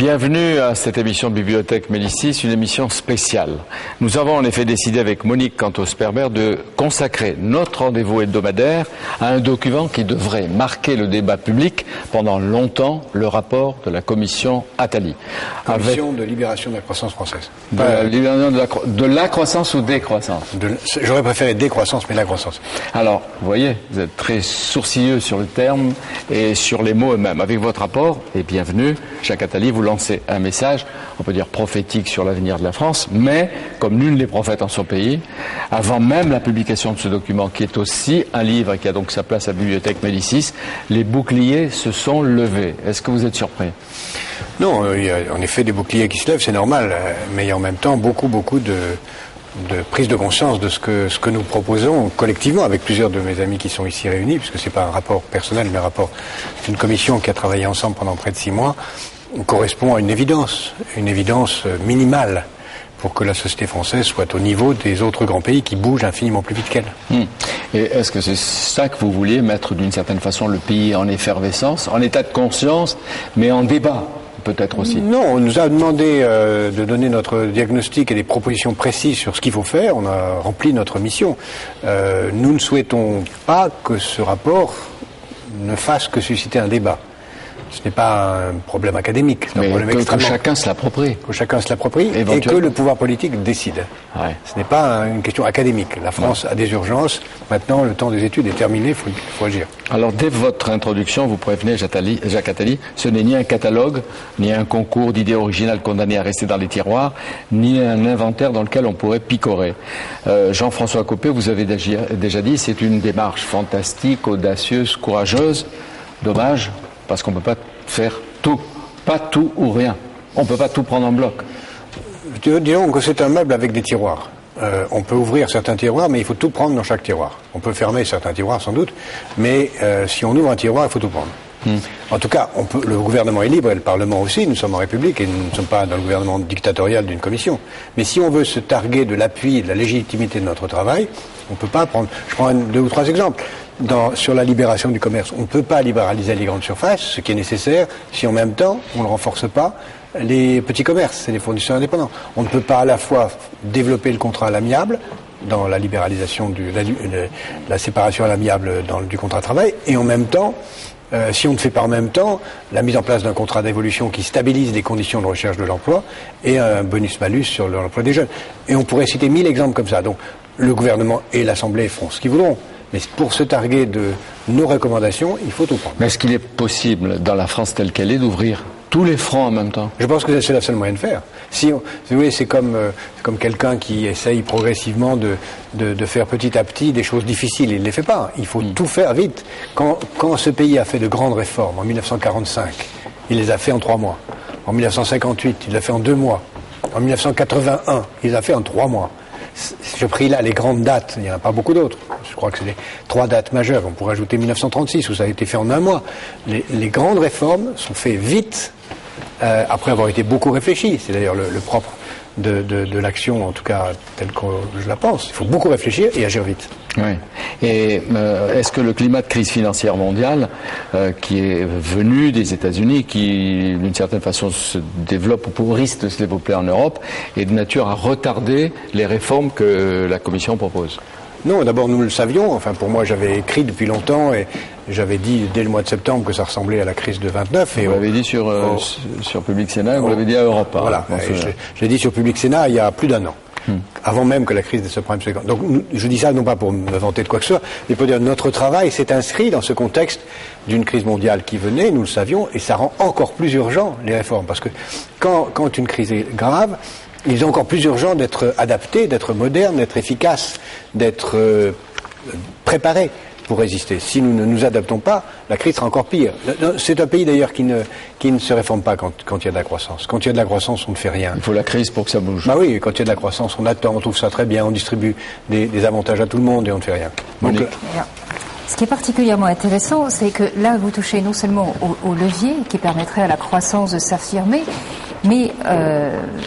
Bienvenue à cette émission Bibliothèque Médicis, une émission spéciale. Nous avons en effet décidé avec Monique Cantos-Sperber de consacrer notre rendez-vous hebdomadaire à un document qui devrait marquer le débat public pendant longtemps, le rapport de la commission Attali. Commission de libération de la croissance française. De la croissance ou décroissance? J'aurais préféré décroissance, mais la croissance. Alors, vous voyez, vous êtes très sourcilleux sur le terme et sur les mots eux-mêmes. Avec votre rapport, et bienvenue, Jacques Attali, vous lancez un message, on peut dire prophétique sur l'avenir de la France, mais comme nul n'est prophète en son pays, avant même la publication de ce document, qui est aussi un livre et qui a donc sa place à Bibliothèque Médicis, les boucliers se sont levés. Est-ce que vous êtes surpris? Non, il y a en effet des boucliers qui se lèvent, c'est normal, mais il y a en même temps beaucoup de prise de conscience de ce que nous proposons collectivement avec plusieurs de mes amis qui sont ici réunis, puisque c'est pas un rapport personnel, mais un rapport d'une commission qui a travaillé ensemble pendant près de 6 mois, correspond à une évidence minimale pour que la société française soit au niveau des autres grands pays qui bougent infiniment plus vite qu'elle. Et est-ce que c'est ça que vous vouliez, mettre d'une certaine façon le pays en effervescence, en état de conscience, mais en débat peut-être aussi? Non, on nous a demandé de donner notre diagnostic et des propositions précises sur ce qu'il faut faire. On a rempli notre mission. Nous ne souhaitons pas que ce rapport ne fasse que susciter un débat. Ce n'est pas un problème académique, c'est un problème extrêmement... Que chacun se l'approprie. Que chacun se l'approprie et que le pouvoir politique décide. Ouais. Ce n'est pas une question académique. La France a des urgences. Maintenant, le temps des études est terminé, il faut agir. Alors, dès votre introduction, vous prévenez Jacques Attali, ce n'est ni un catalogue, ni un concours d'idées originales condamnées à rester dans les tiroirs, ni un inventaire dans lequel on pourrait picorer. Jean-François Copé, vous avez déjà dit, c'est une démarche fantastique, audacieuse, courageuse. Dommage, parce qu'on ne peut pas faire tout. Pas tout ou rien. On ne peut pas tout prendre en bloc. Disons que c'est un meuble avec des tiroirs. On peut ouvrir certains tiroirs, mais il faut tout prendre dans chaque tiroir. On peut fermer certains tiroirs, sans doute, mais si on ouvre un tiroir, il faut tout prendre. En tout cas, le gouvernement est libre et le Parlement aussi. Nous sommes en République et nous ne sommes pas dans le gouvernement dictatorial d'une commission. Mais si on veut se targuer de l'appui et de la légitimité de notre travail, on ne peut pas prendre... Je prends 2 ou 3 exemples. Sur la libération du commerce, on ne peut pas libéraliser les grandes surfaces, ce qui est nécessaire, si en même temps on ne renforce pas les petits commerces et les fournisseurs indépendants. On ne peut pas à la fois développer le contrat à l'amiable, dans la libéralisation la séparation à l'amiable du contrat de travail, et en même temps, si on ne fait pas en même temps la mise en place d'un contrat d'évolution qui stabilise les conditions de recherche de l'emploi et un bonus-malus sur l'emploi des jeunes. Et on pourrait citer 1000 exemples comme ça. Donc le gouvernement et l'Assemblée feront ce qu'ils voudront. Mais pour se targuer de nos recommandations, il faut tout prendre. Mais est-ce qu'il est possible, dans la France telle qu'elle est, d'ouvrir tous les fronts en même temps? Je pense que c'est la seule moyen de faire. Si vous voulez, c'est comme quelqu'un qui essaye progressivement de faire petit à petit des choses difficiles. Il ne les fait pas. Il faut tout faire vite. Quand ce pays a fait de grandes réformes, en 1945, il les a fait en 3 mois. En 1958, il les a fait en 2 mois. En 1981, il les a fait en 3 mois. Je pris là les grandes dates, il n'y en a pas beaucoup d'autres. Je crois que c'est les 3 dates majeures. On pourrait ajouter 1936, où ça a été fait en 1 mois. Les grandes réformes sont faites vite, après avoir été beaucoup réfléchies. C'est d'ailleurs le propre de l'action, en tout cas telle que je la pense. Il faut beaucoup réfléchir et agir vite. Oui. Et est-ce que le climat de crise financière mondiale qui est venu des États-Unis, qui d'une certaine façon se développe ou risque de se développer en Europe, est de nature à retarder les réformes que la Commission propose? Non, d'abord nous le savions. Enfin, pour moi, j'avais écrit depuis longtemps et j'avais dit dès le mois de septembre que ça ressemblait à la crise de 29. Et vous l'avez dit sur Public Sénat, vous l'avez dit à Europe. Voilà, je l'ai dit sur Public Sénat il y a plus d'1 an. Avant même que la crise des subprimes se... Donc je dis ça non pas pour me vanter de quoi que ce soit, mais pour dire que notre travail s'est inscrit dans ce contexte d'une crise mondiale qui venait, nous le savions, et ça rend encore plus urgent les réformes. Parce que quand une crise est grave, il est encore plus urgent d'être adapté, d'être moderne, d'être efficace, d'être préparé pour résister. Si nous ne nous adaptons pas, la crise sera encore pire. C'est un pays d'ailleurs qui ne se réforme pas quand il y a de la croissance. Quand il y a de la croissance, on ne fait rien. Il faut la crise pour que ça bouge. Bah oui, quand il y a de la croissance, on attend, on trouve ça très bien, on distribue des avantages à tout le monde et on ne fait rien. Donc, ce qui est particulièrement intéressant, c'est que là, vous touchez non seulement au levier qui permettrait à la croissance de s'affirmer, mais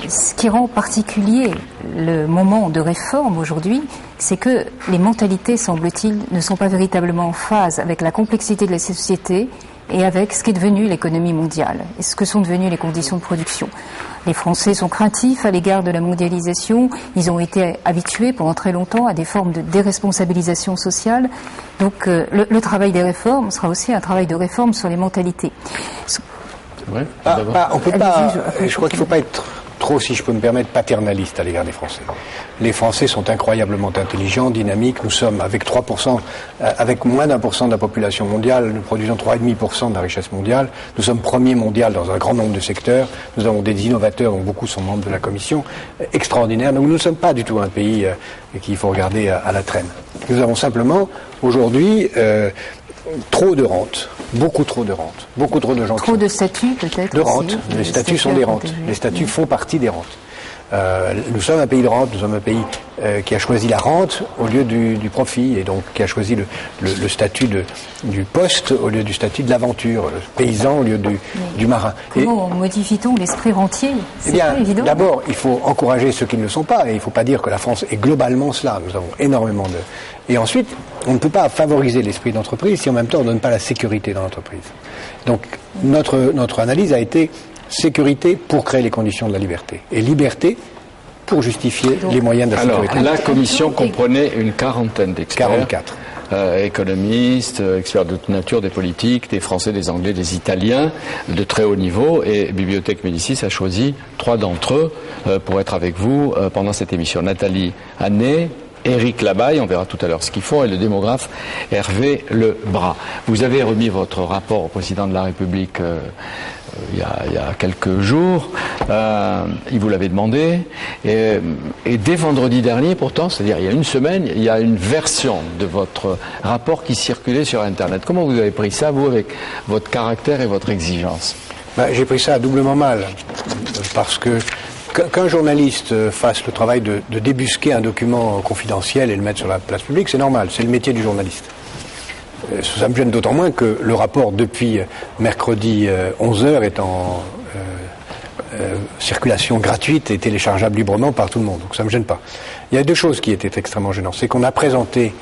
ce qui rend particulier le moment de réforme aujourd'hui, c'est que les mentalités, semble-t-il, ne sont pas véritablement en phase avec la complexité de la société, et avec ce qu'est devenu l'économie mondiale et ce que sont devenues les conditions de production. Les Français sont craintifs à l'égard de la mondialisation. Ils ont été habitués pendant très longtemps à des formes de déresponsabilisation sociale. Donc le travail des réformes sera aussi un travail de réforme sur les mentalités. Ouais. On peut pas. Je crois qu'il ne faut pas être trop, si je peux me permettre, paternaliste à l'égard des Français. Les Français sont incroyablement intelligents, dynamiques. Nous sommes avec 3%, avec moins d'1% de la population mondiale, nous produisons 3,5% de la richesse mondiale. Nous sommes premiers mondial dans un grand nombre de secteurs. Nous avons des innovateurs, dont beaucoup sont membres de la Commission, extraordinaires. Donc nous ne sommes pas du tout un pays qu'il faut regarder à la traîne. Nous avons simplement, aujourd'hui, trop de rentes, beaucoup trop de rentes, beaucoup trop de gens. Trop de statuts peut-être. De rentes. Les statuts sont des rentes. Les statuts font partie des rentes. Nous sommes un pays de rente, nous sommes un pays qui a choisi la rente au lieu du profit, et donc qui a choisi le statut du poste au lieu du statut de l'aventure, le paysan au lieu du marin. Comment modifie-t-on l'esprit rentier? C'est pas évident. D'abord, il faut encourager ceux qui ne le sont pas, et il ne faut pas dire que la France est globalement cela. Nous avons énormément de... Et ensuite, on ne peut pas favoriser l'esprit d'entreprise si en même temps on ne donne pas la sécurité dans l'entreprise. Donc notre analyse a été sécurité pour créer les conditions de la liberté. Et liberté pour justifier les moyens de la sécurité. Alors, la commission comprenait une quarantaine d'experts. 44. Économistes, experts de toute nature, des politiques, des Français, des Anglais, des Italiens, de très haut niveau. Et Bibliothèque Médicis a choisi 3 d'entre eux pour être avec vous pendant cette émission. Nathalie Annet, Éric Labaille, on verra tout à l'heure ce qu'ils font, et le démographe Hervé Lebras. Vous avez remis votre rapport au président de la République il y a quelques jours. Il vous l'avait demandé. Et dès vendredi dernier, pourtant, c'est-à-dire il y a une semaine, il y a une version de votre rapport qui circulait sur Internet. Comment vous avez pris ça, vous, avec votre caractère et votre exigence? J'ai pris ça doublement mal, parce que qu'un journaliste fasse le travail de débusquer un document confidentiel et le mettre sur la place publique, c'est normal, c'est le métier du journaliste. Ça me gêne d'autant moins que le rapport, depuis mercredi 11h, est en circulation gratuite et téléchargeable librement par tout le monde. Donc ça ne me gêne pas. Il y a 2 choses qui étaient extrêmement gênantes. C'est qu'on a présenté,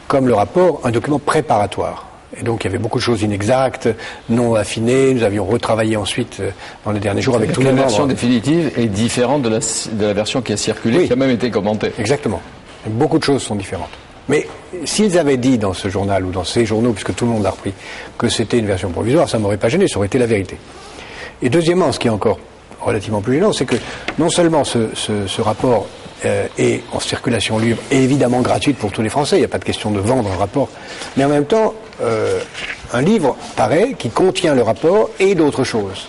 comme le rapport, un document préparatoire. Et donc il y avait beaucoup de choses inexactes, non affinées. Nous avions retravaillé ensuite dans les derniers jours avec tous les membres. La version définitive est différente de la version qui a circulé, oui, qui a même été commentée. Exactement. Beaucoup de choses sont différentes. Mais s'ils avaient dit dans ce journal ou dans ces journaux, puisque tout le monde l'a repris, que c'était une version provisoire, ça ne m'aurait pas gêné, ça aurait été la vérité. Et deuxièmement, ce qui est encore relativement plus gênant, c'est que non seulement ce rapport est en circulation libre et évidemment gratuite pour tous les Français, il n'y a pas de question de vendre un rapport, mais en même temps, un livre paraît qui contient le rapport et d'autres choses.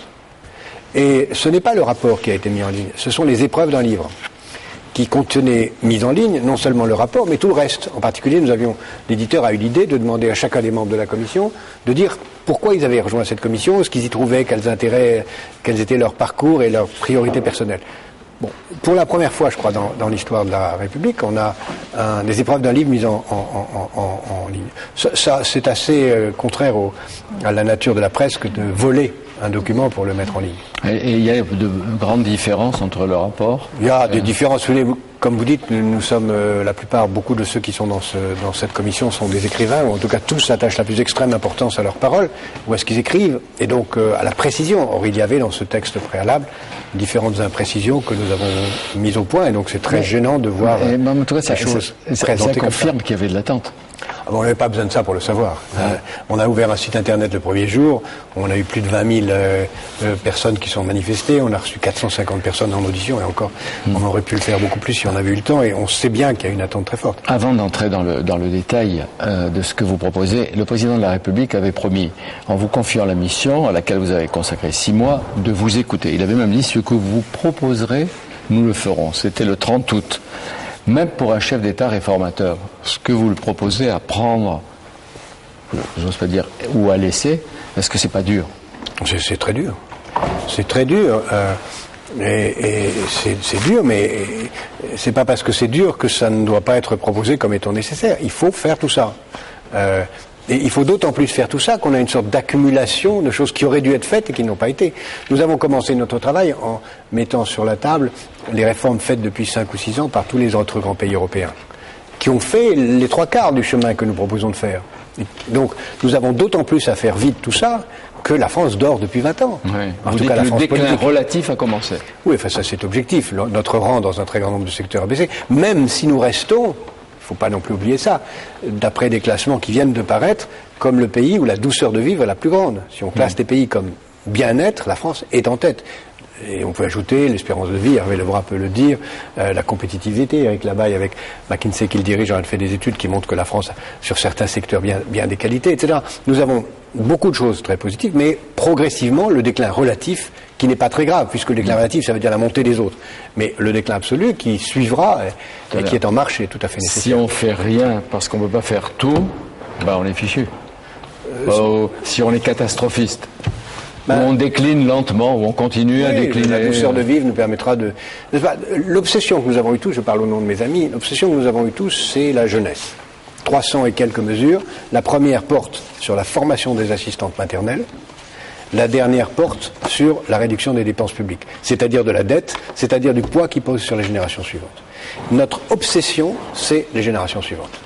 Et ce n'est pas le rapport qui a été mis en ligne, ce sont les épreuves d'un livre qui contenait, mis en ligne, non seulement le rapport, mais tout le reste. En particulier, l'éditeur a eu l'idée de demander à chacun des membres de la commission de dire pourquoi ils avaient rejoint cette commission, ce qu'ils y trouvaient, quels intérêts, quels étaient leurs parcours et leurs priorités personnelles. Bon, pour la première fois, je crois, dans l'histoire de la République, on a des épreuves d'un livre mises en ligne. Ça c'est assez contraire à la nature de la presse que de voler un document pour le mettre en ligne. Et il y a de grandes différences entre le rapport? Il y a des différences. Comme vous dites, nous sommes beaucoup de ceux qui sont dans cette commission sont des écrivains, ou en tout cas tous attachent la plus extrême importance à leurs paroles, ou à ce qu'ils écrivent, et donc à la précision. Or, il y avait dans ce texte préalable différentes imprécisions que nous avons mises au point, et donc c'est très gênant de voir en tout cas, ça confirme qu'il y avait de l'attente. On n'avait pas besoin de ça pour le savoir. On a ouvert un site internet le premier jour, on a eu plus de 20 000 personnes qui sont manifestées, on a reçu 450 personnes en audition, et encore, on aurait pu le faire beaucoup plus si on avait eu le temps, et on sait bien qu'il y a une attente très forte. Avant d'entrer dans le détail de ce que vous proposez, le président de la République avait promis, en vous confiant la mission à laquelle vous avez consacré 6 mois, de vous écouter. Il avait même dit, ce que vous proposerez, nous le ferons. C'était le 30 août. Même pour un chef d'État réformateur, ce que vous le proposez à prendre, j'ose pas dire, ou à laisser, est-ce que c'est pas dur? C'est très dur. C'est très dur. Et c'est dur, mais c'est pas parce que c'est dur que ça ne doit pas être proposé comme étant nécessaire. Il faut faire tout ça. Et il faut d'autant plus faire tout ça qu'on a une sorte d'accumulation de choses qui auraient dû être faites et qui n'ont pas été. Nous avons commencé notre travail en mettant sur la table les réformes faites depuis 5 ou 6 ans par tous les autres grands pays européens, qui ont fait les 3/4 du chemin que nous proposons de faire. Donc nous avons d'autant plus à faire vite tout ça que la France dort depuis 20 ans. Oui. En Vous tout dites cas, la le France déclin politique. relatif a commencé. Oui, enfin ça c'est objectif. Notre rang dans un très grand nombre de secteurs a baissé. Même si nous restons, il ne faut pas non plus oublier ça, d'après des classements qui viennent de paraître, comme le pays où la douceur de vivre est la plus grande. Si on classe des pays comme bien-être, la France est en tête. Et on peut ajouter l'espérance de vie, Hervé Lebras peut le dire, la compétitivité. Eric Labaye, avec McKinsey qui le dirige, a fait des études qui montrent que la France a sur certains secteurs bien des qualités, etc. Nous avons beaucoup de choses très positives, mais progressivement, le déclin relatif, qui n'est pas très grave, puisque le déclin relatif, ça veut dire la montée des autres. Mais le déclin absolu, qui suivra et qui est en marche, est tout à fait nécessaire. Si on fait rien parce qu'on ne peut pas faire tout, ben on est fichu. Si on est catastrophiste, ou on décline lentement, ou on continue à décliner. La douceur de vivre nous permettra de... L'obsession que nous avons eue tous, je parle au nom de mes amis, l'obsession que nous avons eue tous, c'est la jeunesse. 300 et quelques mesures. La première porte sur la formation des assistantes maternelles. La dernière porte sur la réduction des dépenses publiques, c'est-à-dire de la dette, c'est-à-dire du poids qui pose sur les générations suivantes. Notre obsession, c'est les générations suivantes.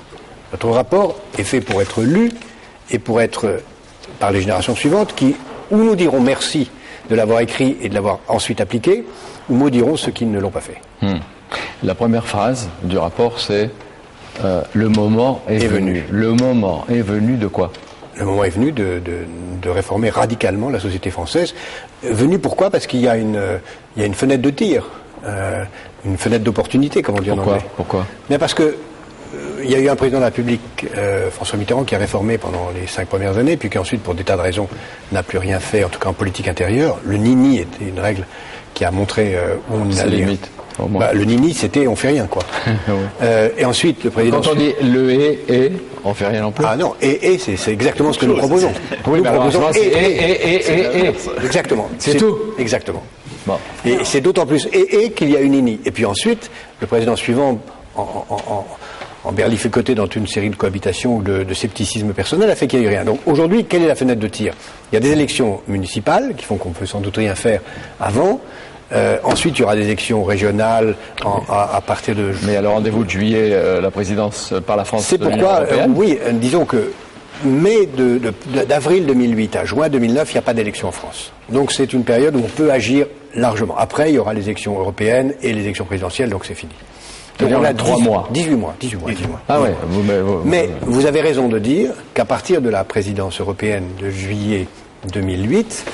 Notre rapport est fait pour être lu et pour être par les générations suivantes qui, ou nous diront merci de l'avoir écrit et de l'avoir ensuite appliqué, ou nous diront ceux qui ne l'ont pas fait. La première phrase du rapport, c'est le moment est venu. Le moment est venu de quoi? Le moment est venu de réformer radicalement la société française. Venu pourquoi? Parce qu'il y a une fenêtre de tir, une fenêtre d'opportunité, comme on dit en anglais. Pourquoi? Bien parce que il y a eu un président de la République, François Mitterrand, qui a réformé pendant les 5 premières années, puis qui ensuite, pour des tas de raisons, n'a plus rien fait, en tout cas en politique intérieure. Le nini était une règle qui a montré où on allait. Limite. Le nini, c'était on fait rien, quoi. Et ensuite, le président... Quand on dit le et, on fait rien non plus. Ah non, et c'est exactement ce que nous proposons. Oui, nous mais proposons alors, et. Exactement. C'est tout. Exactement. Bon. Et c'est d'autant plus et qu'il y a une nini. Et puis ensuite, le président suivant, en berlificoté dans une série de cohabitations ou de scepticisme personnel, a fait qu'il n'y a eu rien. Donc aujourd'hui, quelle est la fenêtre de tir? Il y a des élections municipales qui font qu'on peut sans doute rien faire avant. Ensuite, il y aura des élections régionales à partir de... Mais le rendez-vous de juillet, la présidence par la France. C'est pourquoi, disons que d'avril 2008 à juin 2009, il n'y a pas d'élection en France. Donc c'est une période où on peut agir largement. Après, il y aura les élections européennes et les élections présidentielles, donc c'est fini. Donc on a 3 mois. 18 mois. Ah ouais. Mais vous avez raison de dire qu'à partir de la présidence européenne de juillet 2008,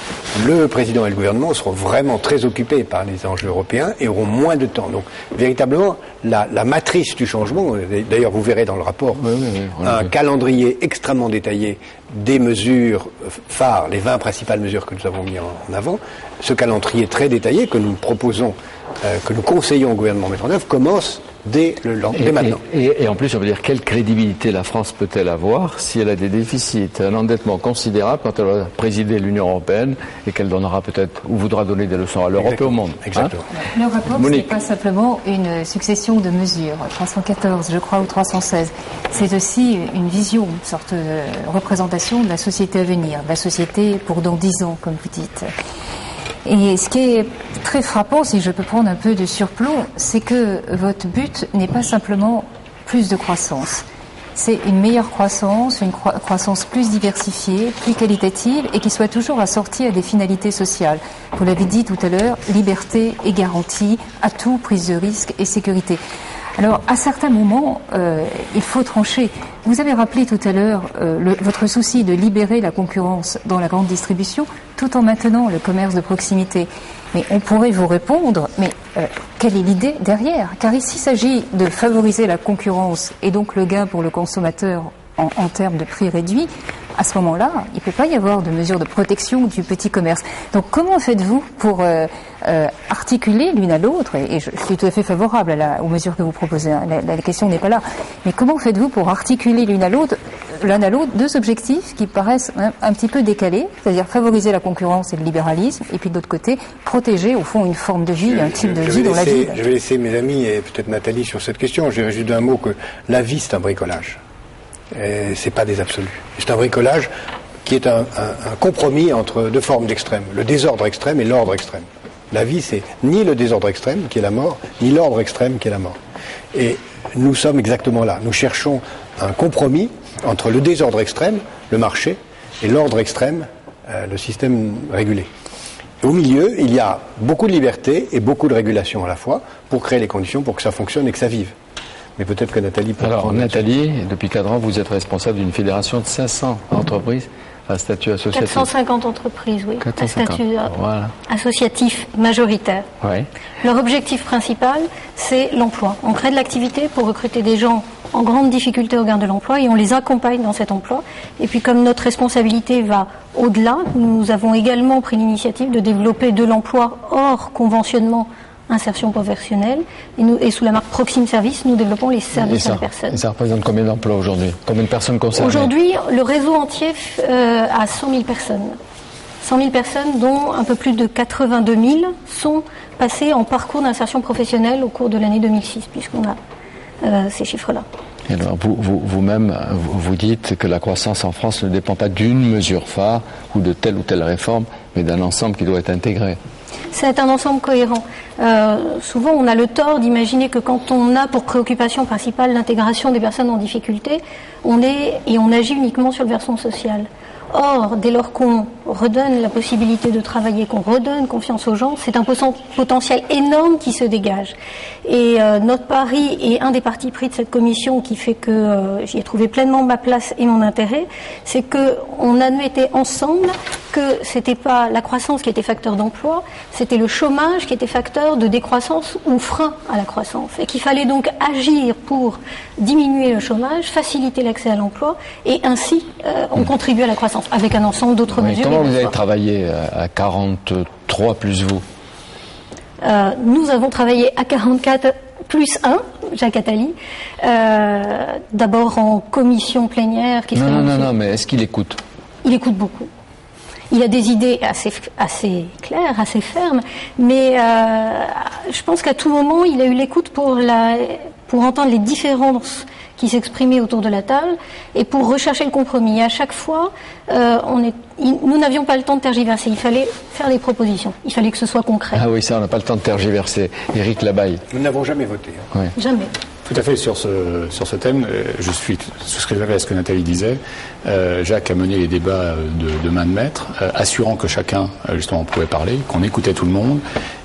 le président et le gouvernement seront vraiment très occupés par les enjeux européens et auront moins de temps. Donc, véritablement, la matrice du changement, d'ailleurs, vous verrez dans le rapport, un calendrier extrêmement détaillé des mesures phares, les 20 principales mesures que nous avons mis en avant. Ce calendrier très détaillé que nous proposons, que nous conseillons au gouvernement de mettre en œuvre, commence dès maintenant. Et en plus, on veut dire, quelle crédibilité la France peut-elle avoir si elle a des déficits, un endettement considérable quand elle va présider l'Union européenne et qu'elle donnera peut-être ou voudra donner des leçons à l'Europe et au monde. Exactement. Le rapport, ce n'est pas simplement une succession de mesures, 314 je crois ou 316. C'est aussi une vision, une sorte de représentation de la société à venir, de la société pour dans 10 ans, comme vous dites. Et ce qui est très frappant, si je peux prendre un peu de surplomb, c'est que votre but n'est pas simplement plus de croissance. C'est une meilleure croissance, une croissance plus diversifiée, plus qualitative et qui soit toujours assortie à des finalités sociales. Vous l'avez dit tout à l'heure, liberté et garantie, atout, prise de risque et sécurité. Alors, à certains moments, il faut trancher. Vous avez rappelé tout à l'heure votre souci de libérer la concurrence dans la grande distribution, tout en maintenant le commerce de proximité. Mais on pourrait vous répondre, mais quelle est l'idée derrière? Car ici, il s'agit de favoriser la concurrence et donc le gain pour le consommateur en termes de prix réduits. À ce moment-là, il ne peut pas y avoir de mesures de protection du petit commerce. Donc comment faites-vous pour articuler l'une à l'autre, et je suis tout à fait favorable aux mesures que vous proposez, hein, la question n'est pas là, mais comment faites-vous pour articuler l'un à l'autre deux objectifs qui paraissent un petit peu décalés, c'est-à-dire favoriser la concurrence et le libéralisme, et puis de l'autre côté, protéger au fond une forme de vie, un type de vie dans la ville. Je vais laisser mes amis et peut-être Nathalie sur cette question. Je dirais juste d'un mot que la vie, c'est un bricolage. C'est pas des absolus. C'est un bricolage qui est un compromis entre deux formes d'extrême, le désordre extrême et l'ordre extrême. La vie, c'est ni le désordre extrême qui est la mort, ni l'ordre extrême qui est la mort. Et nous sommes exactement là. Nous cherchons un compromis entre le désordre extrême, le marché, et l'ordre extrême, le système régulé. Au milieu, il y a beaucoup de liberté et beaucoup de régulation à la fois pour créer les conditions pour que ça fonctionne et que ça vive. Mais peut-être que Nathalie peut... Alors Nathalie, depuis 4 ans, vous êtes responsable d'une fédération de 500 entreprises à statut associatif. 450 entreprises, oui, 450. à statut Voilà. associatif majoritaire. Ouais. Leur objectif principal, c'est l'emploi. On crée de l'activité pour recruter des gens en grande difficulté au regard de l'emploi et on les accompagne dans cet emploi. Et puis comme notre responsabilité va au-delà, nous avons également pris l'initiative de développer de l'emploi hors conventionnement insertion professionnelle et sous la marque Proxime Service, nous développons les services à la personne. Et ça représente combien d'emplois aujourd'hui? Combien de personnes concernées? Aujourd'hui, le réseau entier a 100 000 personnes. 100 000 personnes, dont un peu plus de 82 000 sont passées en parcours d'insertion professionnelle au cours de l'année 2006, puisqu'on a ces chiffres-là. Et alors vous-même, vous dites que la croissance en France ne dépend pas d'une mesure phare ou de telle ou telle réforme, mais d'un ensemble qui doit être intégré. C'est un ensemble cohérent. Souvent, on a le tort d'imaginer que quand on a pour préoccupation principale l'intégration des personnes en difficulté, on agit uniquement sur le versant social. Or, dès lors qu'on redonne la possibilité de travailler, qu'on redonne confiance aux gens, c'est un potentiel énorme qui se dégage. Et notre pari et un des partis pris de cette commission qui fait que j'y ai trouvé pleinement ma place et mon intérêt, c'est que on admettait ensemble que c'était pas la croissance qui était facteur d'emploi, c'était le chômage qui était facteur de décroissance ou frein à la croissance. Et qu'il fallait donc agir pour diminuer le chômage, faciliter l'accès à l'emploi et ainsi on contribue à la croissance. Avec un ensemble d'autres mesures. Comment vous avez travaillé à 43 plus vous? Nous avons travaillé à 44 plus 1, Jacques Attali, d'abord en commission plénière. Non, mais est-ce qu'il écoute? Il écoute beaucoup. Il a des idées assez claires, assez fermes, mais je pense qu'à tout moment, il a eu l'écoute pour entendre les différences qui s'exprimaient autour de la table et pour rechercher le compromis. Et à chaque fois, nous n'avions pas le temps de tergiverser. Il fallait faire des propositions. Il fallait que ce soit concret. Ah oui, ça, on n'a pas le temps de tergiverser. Éric Labaille. Nous n'avons jamais voté. Hein. Ouais. Jamais. Tout à fait, sur ce thème, je souscrivais à ce que Nathalie disait. Jacques a mené les débats de main de maître, assurant que chacun, justement, pouvait parler, qu'on écoutait tout le monde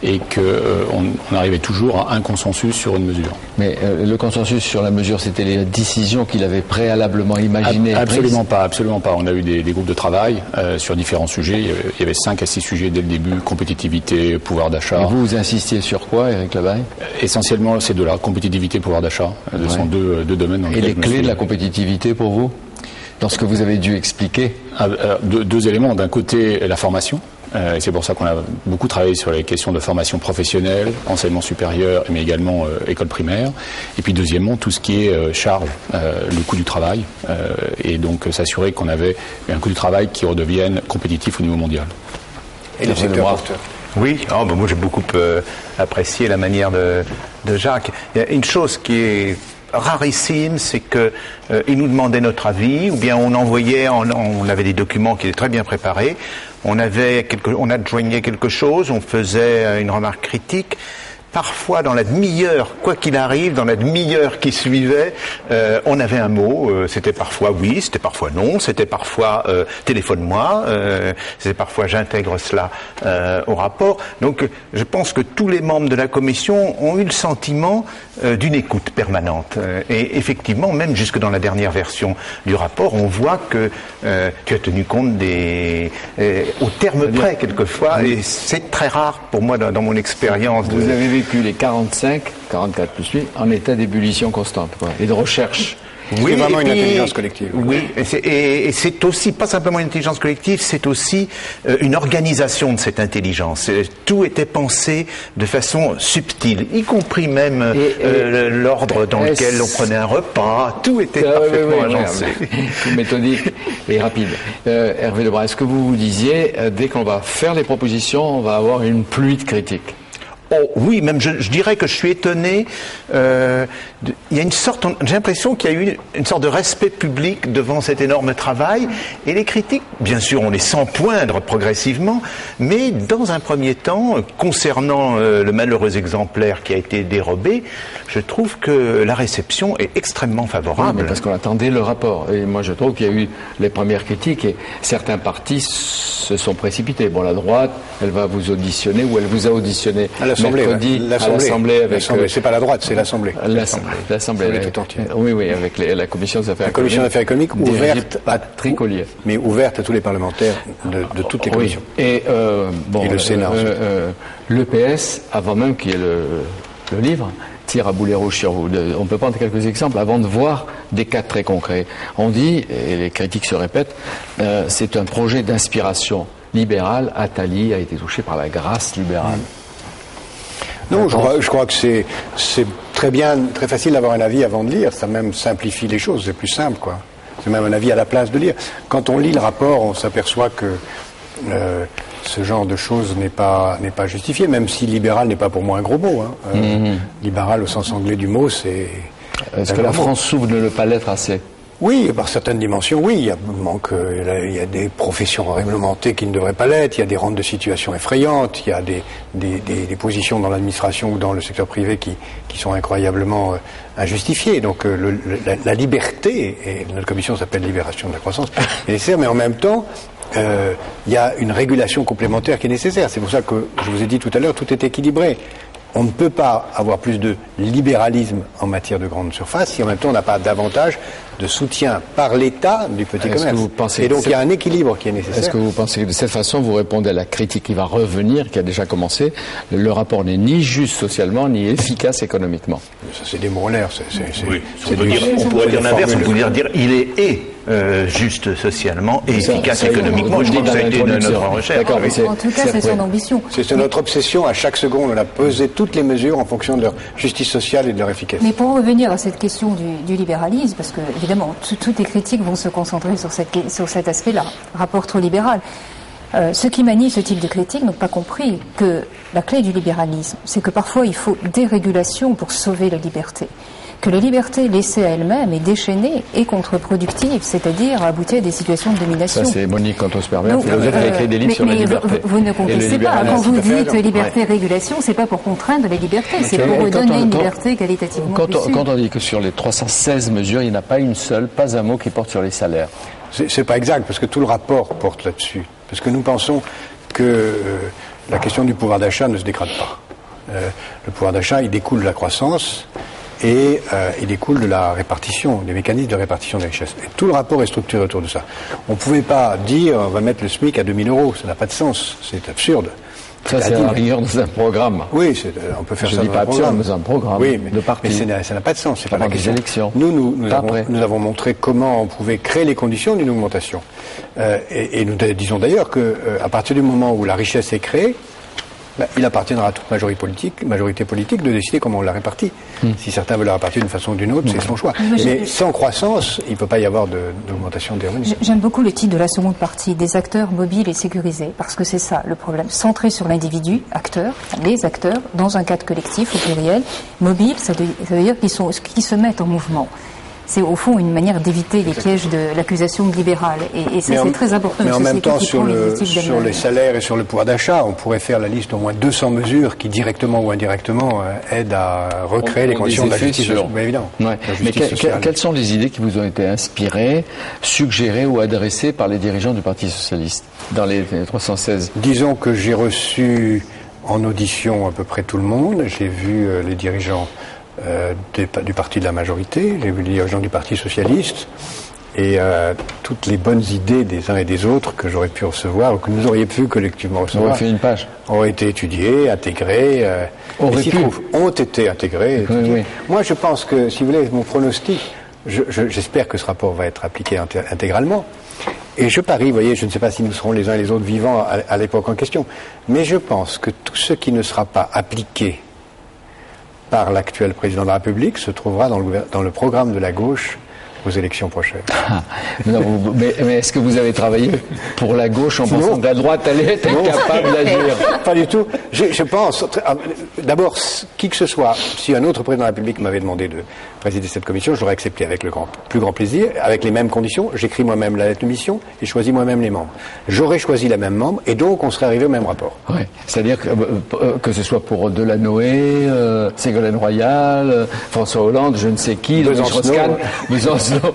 et qu'on arrivait toujours à un consensus sur une mesure. Mais le consensus sur la mesure, c'était les décisions qu'il avait préalablement imaginées? Absolument pas. On a eu des groupes de travail sur différents sujets. Il y avait 5 à 6 sujets dès le début, compétitivité, pouvoir d'achat. Et vous insistiez sur quoi, Éric Labaille? Essentiellement, c'est de la compétitivité, pouvoir d'achat. Ce sont deux domaines dans lesquels... Et les clés de la compétitivité pour vous, dans ce que vous avez dû expliquer? Deux éléments. D'un côté, la formation. Et c'est pour ça qu'on a beaucoup travaillé sur les questions de formation professionnelle, enseignement supérieur, mais également école primaire. Et puis deuxièmement, tout ce qui est charge, le coût du travail, et donc s'assurer qu'on avait un coût du travail qui redevienne compétitif au niveau mondial. Et le secteur porteur. Oui, moi j'ai beaucoup apprécié la manière de Jacques. Il y a une chose qui est rarissime, c'est que il nous demandait notre avis, ou bien on envoyait, on avait des documents qui étaient très bien préparés, on adjoignait quelque chose, on faisait une remarque critique. Parfois, dans la demi-heure, quoi qu'il arrive, dans la demi-heure qui suivait, on avait un mot. C'était parfois oui, c'était parfois non, c'était parfois téléphone-moi, c'était parfois j'intègre cela au rapport. Donc, je pense que tous les membres de la commission ont eu le sentiment d'une écoute permanente. Et effectivement, même jusque dans la dernière version du rapport, on voit que tu as tenu compte au terme près quelquefois, et c'est très rare pour moi dans mon expérience. Vous avez vécu les 44 plus 8 en état d'ébullition constante, quoi, et de recherche. Oui, c'est vraiment une intelligence collective. Oui, et c'est aussi, pas simplement une intelligence collective, c'est aussi une organisation de cette intelligence. Tout était pensé de façon subtile, y compris même l'ordre dans lequel on prenait un repas, tout était parfaitement agencé. Tout méthodique et rapide. Hervé Lebras, est-ce que vous disiez, dès qu'on va faire les propositions, on va avoir une pluie de critiques? Oh oui, même je dirais que je suis étonné. Il y a j'ai l'impression qu'il y a eu une sorte de respect public devant cet énorme travail. Et les critiques, bien sûr, on les sent poindre progressivement, mais dans un premier temps, concernant le malheureux exemplaire qui a été dérobé, je trouve que la réception est extrêmement favorable. Oui, mais parce qu'on attendait le rapport. Et moi, je trouve qu'il y a eu les premières critiques et certains partis se sont précipités. Bon, la droite, elle va vous auditionner ou elle vous a auditionné. Mercredi, à l'Assemblée avec... c'est pas la droite, c'est l'Assemblée. L'Assemblée tout entière. Oui, avec la Commission des Affaires économiques. La Commission des Affaires économiques ouverte à Patrick Ollier. Mais ouverte à tous les parlementaires de toutes les commissions. Et, et le Sénat. L'EPS, avant même qu'il y ait le livre, tire à boulet rouge sur vous. On peut prendre quelques exemples avant de voir des cas très concrets. On dit, et les critiques se répètent, c'est un projet d'inspiration libérale. Attali a été touché par la grâce libérale. Non, je crois que c'est très facile d'avoir un avis avant de lire. Ça même simplifie les choses, c'est plus simple, quoi. C'est même un avis à la place de lire. Quand on lit le rapport, on s'aperçoit que ce genre de choses n'est pas justifié, même si libéral n'est pas pour moi un gros mot. Libéral au sens anglais du mot, c'est... Est-ce que la France souffre de ne pas l'être assez ? Oui, par certaines dimensions, oui. Il y a des professions réglementées qui ne devraient pas l'être, il y a des rentes de situation effrayantes, il y a des positions dans l'administration ou dans le secteur privé qui sont incroyablement injustifiées. Donc la liberté, et notre commission s'appelle Libération de la croissance, est nécessaire, mais en même temps, il y a une régulation complémentaire qui est nécessaire. C'est pour ça que je vous ai dit tout à l'heure, tout est équilibré. On ne peut pas avoir plus de libéralisme en matière de grande surface si en même temps on n'a pas davantage de soutien par l'État du petit commerce. Et donc il y a un équilibre qui est nécessaire. Est-ce que vous pensez que de cette façon vous répondez à la critique qui va revenir, qui a déjà commencé? Le rapport n'est ni juste socialement ni efficace économiquement. Ça c'est des mots en l'air. Oui, on pourrait dire l'inverse, on pourrait dire il est juste socialement et efficace économiquement. Je crois que ça a été notre recherche. En tout cas, c'est son ambition. C'est notre obsession. À chaque seconde, on a pesé toutes les mesures en fonction de leur justice sociale et de leur efficacité. Mais pour revenir à cette question du libéralisme, parce que évidemment, toutes les critiques vont se concentrer sur cet aspect-là, rapport trop libéral. Ceux qui manient ce type de critique n'ont pas compris que la clé du libéralisme, c'est que parfois il faut dérégulation pour sauver la liberté. Que la liberté laissée à elle-même est déchaînée et contre-productive, c'est-à-dire aboutir à des situations de domination. Ça, c'est Monique Cantos-Perber, philosophe qui a écrit des livres sur la liberté. Vous ne contestez pas. Quand vous dites liberté-régulation, c'est pas pour contraindre les libertés, c'est pour redonner une liberté qualitativement plus sûre. Quand on dit que sur les 316 mesures, il n'y en a pas une seule, pas un mot qui porte sur les salaires. C'est pas exact, parce que tout le rapport porte là-dessus. Parce que nous pensons que la question du pouvoir d'achat ne se dégrade pas. Le pouvoir d'achat, il découle de la croissance et il découle de la répartition, des mécanismes de répartition des richesses. Et tout le rapport est structuré autour de ça. On ne pouvait pas dire on va mettre le SMIC à 2 000 €, ça n'a pas de sens, c'est absurde. Ça, c'est à la rigueur dans un programme. Oui, on peut faire ça dans un programme. Dans un programme de parti. Mais ça n'a pas de sens. C'est pas pendant les élections. Nous avons montré comment on pouvait créer les conditions d'une augmentation. Et nous disons d'ailleurs qu'à partir du moment où la richesse est créée, il appartiendra à toute majorité politique de décider comment on la répartit. Si certains veulent la répartir d'une façon ou d'une autre, c'est son choix. Mais sans croissance, il ne peut pas y avoir d'augmentation des revenus. J'aime beaucoup le titre de la seconde partie, des acteurs mobiles et sécurisés, parce que c'est ça le problème. Centré sur l'individu, les acteurs, dans un cadre collectif, au pluriel. Mobile, ça veut dire qu'ils se mettent en mouvement. C'est au fond une manière d'éviter les pièges de l'accusation libérale. Et ça, c'est très important. Mais en même temps, sur les salaires et sur le pouvoir d'achat, on pourrait faire la liste d'au moins 200 mesures qui, directement ou indirectement, aident à recréer les conditions de la justice sociale. Évidemment. Ouais. Mais quelles sont les idées qui vous ont été inspirées, suggérées ou adressées par les dirigeants du Parti socialiste dans les 316? Disons que j'ai reçu en audition à peu près tout le monde. J'ai vu les dirigeants du parti de la majorité, j'ai vu les dirigeants du Parti socialiste et toutes les bonnes idées des uns et des autres que j'aurais pu recevoir ou que nous auriez pu collectivement recevoir fait une page. Ont été étudiées, intégrées, ont été intégrées. Oui. Moi je pense que, si vous voulez, mon pronostic, j'espère que ce rapport va être appliqué intégralement. Et je parie, vous voyez, je ne sais pas si nous serons les uns et les autres vivants à l'époque en question, mais je pense que tout ce qui ne sera pas appliqué par l'actuel président de la République se trouvera dans le programme de la gauche aux élections prochaines. Non, mais est-ce que vous avez travaillé pour la gauche en pensant que la droite allait être incapable d'agir? Pas du tout. Je pense, d'abord, qui que ce soit, si un autre président de la République m'avait demandé de présider cette commission, je l'aurais accepté avec le plus grand plaisir, avec les mêmes conditions. J'écris moi-même la lettre de mission et je choisis moi-même les membres. J'aurais choisi la même membre et donc on serait arrivé au même rapport. Oui, c'est-à-dire que ce soit pour Delanoë, Ségolène Royal, François Hollande, je ne sais qui, Besançon,